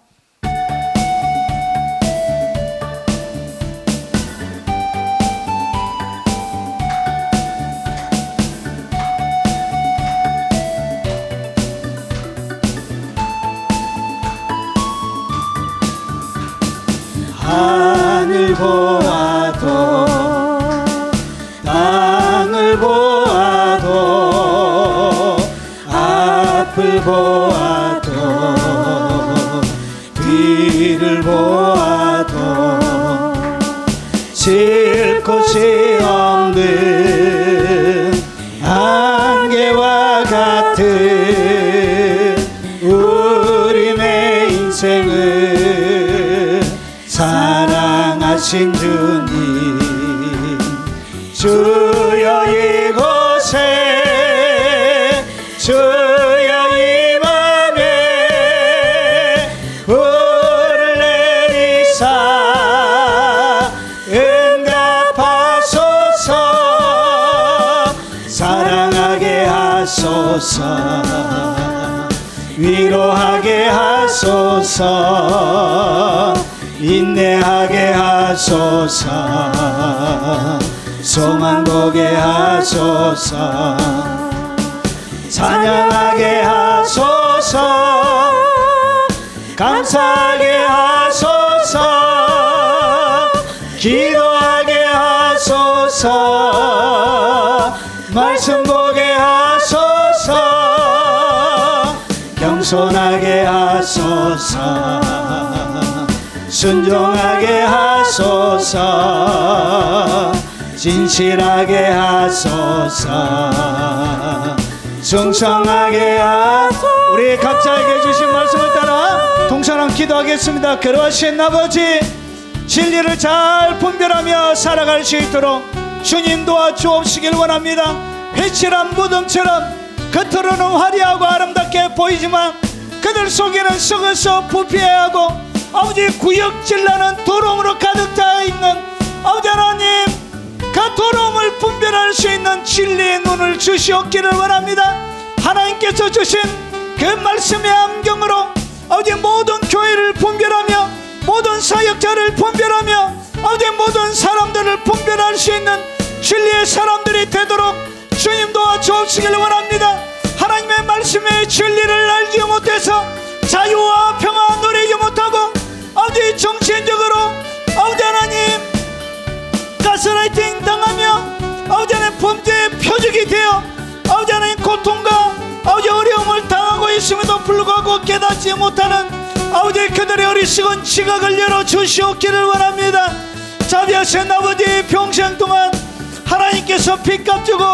하늘 보아도 땅을 보아도 앞을 보아도 뒤를 보아도 질 곳이 없는 안개와 같은 우리네 인생을 사랑하신 주님, 주여 이곳에 주여 이 맘에 불을 내리사 응답하소서. 사랑하게 하소서, 위로하게 하소서, 인내하게 하소서, 소망 보게 하소서, 찬양하게 하소서, 감사하게 하소서, 기도하게 하소서, 말씀 보게 하소서, 겸손하게 하소서, 순종하게 하소서, 진실하게 하소서, 충성하게 하소서. 우리 각자에게 주신 말씀을 따라 동서남 기도하겠습니다. 그러하신 아버지, 진리를 잘 분별하며 살아갈 수 있도록 주님 도와주옵시길 원합니다. 회칠한 무덤처럼 겉으로는 화려하고 아름답게 보이지만 그들 속에는 썩어서 부패하고 아버지 구역질나는 더러움으로 가득 차 있는 아버지 하나님, 그 더러움을 분별할 수 있는 진리의 눈을 주시옵기를 원합니다. 하나님께서 주신 그 말씀의 안경으로 아버지 모든 교회를 분별하며 모든 사역자를 분별하며 아버지 모든 사람들을 분별할 수 있는 진리의 사람들이 되도록 주님 도와주옵시기를 원합니다. 하나님의 말씀의 진리를 알지 못해서 자유와 평화 누리지 못하고 아버지 정신적으로 아버지 하나님 가스라이팅 당하며 아버지 하나님 범죄의 표적이 되어 아버지 하나님 고통과 아버지 어려움을 당하고 있음에도 불구하고 깨닫지 못하는 아버지 그들의 어리석은 지각을 열어주시옵기를 원합니다. 자비하신 아버지, 평생 동안 하나님께서 빚값 주고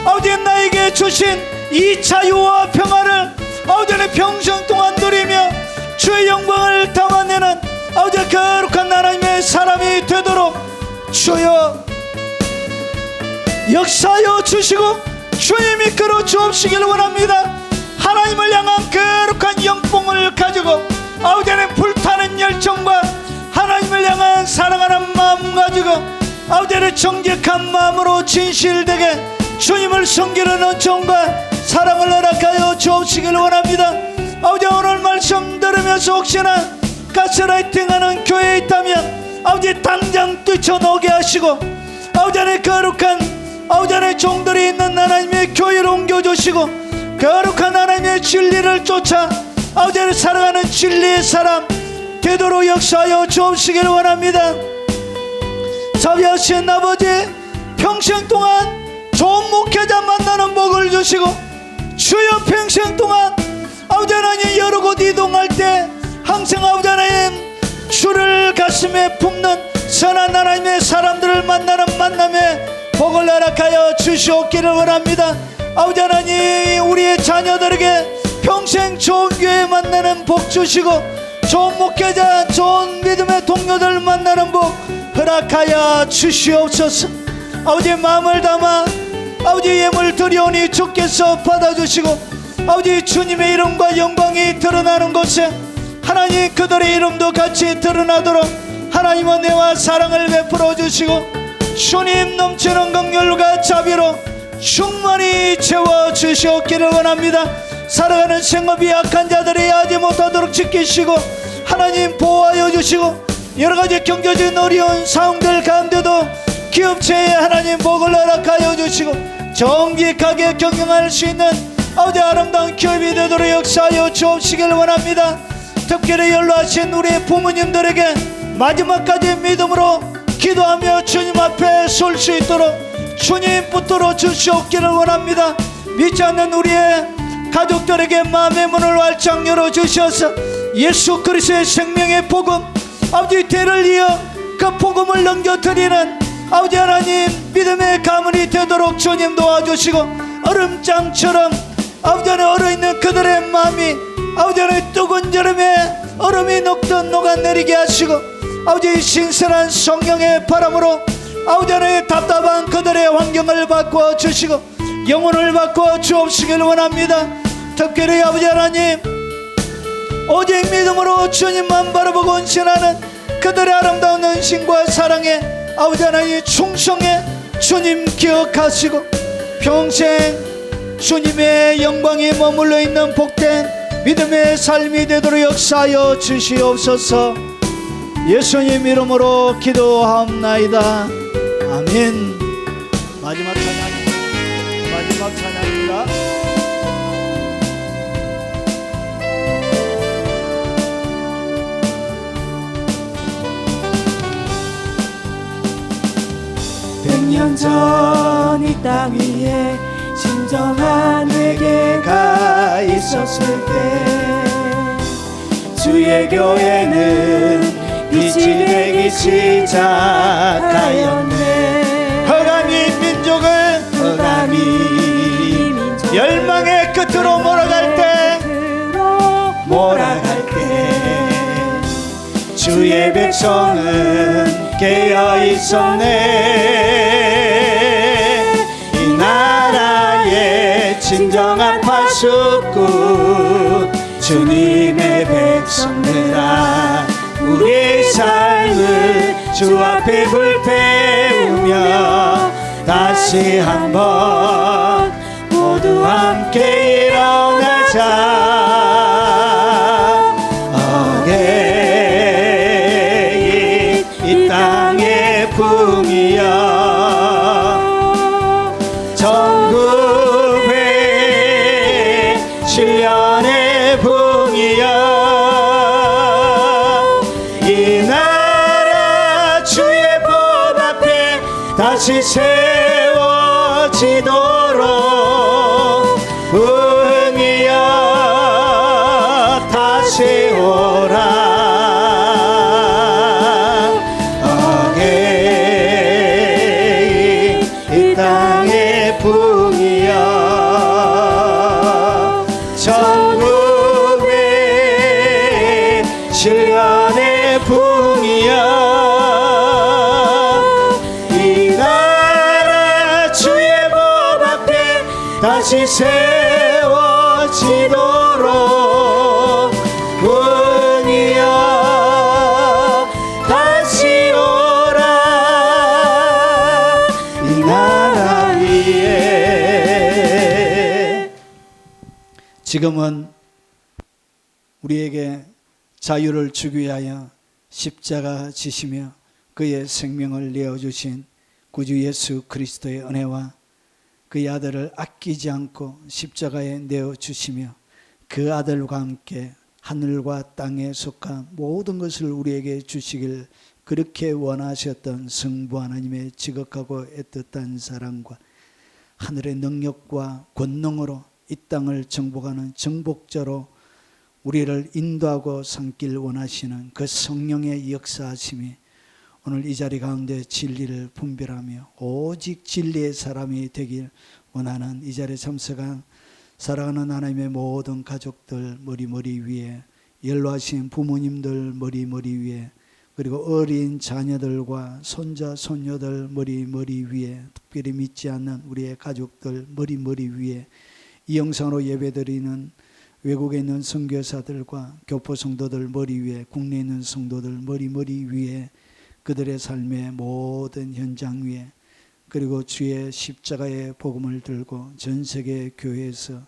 아버지 나에게 주신 이 자유와 평화를 아버지 하나님 평생 동안 누리며 주의 영광을 담아내는 아버지 거룩한 하나님의 사람이 되도록 주여 역사하여 주시고 주님이 이끌어 주옵시길 원합니다. 하나님을 향한 거룩한 영뽕을 가지고 아버지 하나님 불타는 열정과 하나님을 향한 사랑하는 마음 가지고 아버지 하나님 정직한 마음으로 진실되게 주님을 섬기는 은총과 사랑을 허락하여 주옵시길 원합니다. 아버지 오늘 말씀 들으면서 혹시나 가스라이팅하는 교회에 있다면 아버지 당장 뛰쳐나오게 하시고 아버지 하나님 거룩한 아버지 하나님 종들이 있는 하나님의 교회로 옮겨주시고 거룩한 하나님의 진리를 쫓아 아버지 하나님 살아가는 진리의 사람 되도록 역사하여 주옵시기를 원합니다. 자비하신 아버지, 평생 동안 좋은 목회자 만나는 복을 주시고 주여 평생 동안 아버지 하나님 여러 곳 이동할 때 항상 아버지 하나님 주를 가슴에 품는 선한 하나님의 사람들을 만나는 만남에 복을 허락하여 주시옵기를 원합니다. 아버지 하나님 우리의 자녀들에게 평생 좋은 교회 만나는 복 주시고 좋은 목회자 좋은 믿음의 동료들 만나는 복 허락하여 주시옵소서. 아버지 마음을 담아 아버지 예물 드리오니 주께서 받아주시고 아버지 주님의 이름과 영광이 드러나는 곳에 하나님 그들의 이름도 같이 드러나도록 하나님 은혜와 사랑을 베풀어 주시고 주님 넘치는 긍휼과 자비로 충만히 채워주시옵기를 원합니다. 살아가는 생업이 약한 자들이 하지 못하도록 지키시고 하나님 보호하여 주시고 여러가지 경제적인 어려운 상황들 가운데도 기업체에 하나님 복을 허락하여 주시고 정직하게 경영할 수 있는 아버지 아름다운 기업이 되도록 역사하여 주옵시길 원합니다. 특별히 연로하신 우리 부모님들에게 마지막까지 믿음으로 기도하며 주님 앞에 설 수 있도록 주님 붙들어 주시옵기를 원합니다. 믿지 않는 우리의 가족들에게 마음의 문을 활짝 열어주셔서 예수 그리스도의 생명의 복음 아버지 대를 이어 그 복음을 넘겨드리는 아버지 하나님 믿음의 가문이 되도록 주님 도와주시고 얼음장처럼 아버지 안에 얼어있는 그들의 마음이 아버지 안에 뜨거운 여름에 얼음이 녹듯 녹아내리게 하시고 아버지 신선한 성령의 바람으로 아버지 안에 답답한 그들의 환경을 바꾸어 주시고 영혼을 바꾸어 주옵시길 원합니다. 특별히 아버지 하나님 오직 믿음으로 주님만 바라보고 헌신하는 그들의 아름다운 헌신과 사랑에 아버지 하나님 충성에 주님 기억하시고 평생 주님의 영광이 머물러 있는 복된 믿음의 삶이 되도록 역사하여 주시옵소서. 예수님 이름으로 기도하옵나이다. 아멘. 마지막 찬양입니다. 백년 전 이 땅 위에 진정한 회개가 있었을 때 주의 교회는 빛이 되기 시작하였네. 허감이 민족을 열망의 끝으로 몰아갈 때 주의 백성은 깨어 있었네. 이 나라의 진정한 파수꾼 주님의 백성들아 우리의 삶을 주 앞에 불태우며 다시 한번 모두 함께 일어나자. 이 땅의 풍이여 전국의 신년의 풍이여 이 나라 주의 법 앞에 다시 세워지도록 풍이여 다시 오라. 풍이여 전국의 신년의 풍이여 이 나라 주의 법 앞에 다시 세워지도록 풍이여 다시 오라. 이 나라 지금은 우리에게 자유를 주기 위하여 십자가 지시며 그의 생명을 내어주신 구주 예수 그리스도의 은혜와 그의 아들을 아끼지 않고 십자가에 내어주시며 그 아들과 함께 하늘과 땅에 속한 모든 것을 우리에게 주시길 그렇게 원하셨던 성부 하나님의 지극하고 애틋한 사랑과 하늘의 능력과 권능으로 이 땅을 정복하는 정복자로 우리를 인도하고 삼길 원하시는 그 성령의 역사하심이 오늘 이 자리 가운데 진리를 분별하며 오직 진리의 사람이 되길 원하는 이 자리에 참석한 사랑하는 하나님의 모든 가족들 머리 위에 연로하신 부모님들 머리 위에 그리고 어린 자녀들과 손자 손녀들 머리 위에 특별히 믿지 않는 우리의 가족들 머리 위에 이 영상으로 예배드리는 외국에 있는 선교사들과 교포 성도들 머리 위에 국내에 있는 성도들 머리 위에 그들의 삶의 모든 현장 위에 그리고 주의 십자가의 복음을 들고 전 세계 교회에서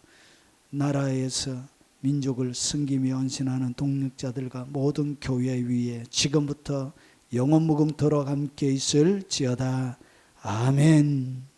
나라에서 민족을 섬기며 헌신하는 동력자들과 모든 교회 위에 지금부터 영원 무궁토록 함께 있을지어다. 아멘.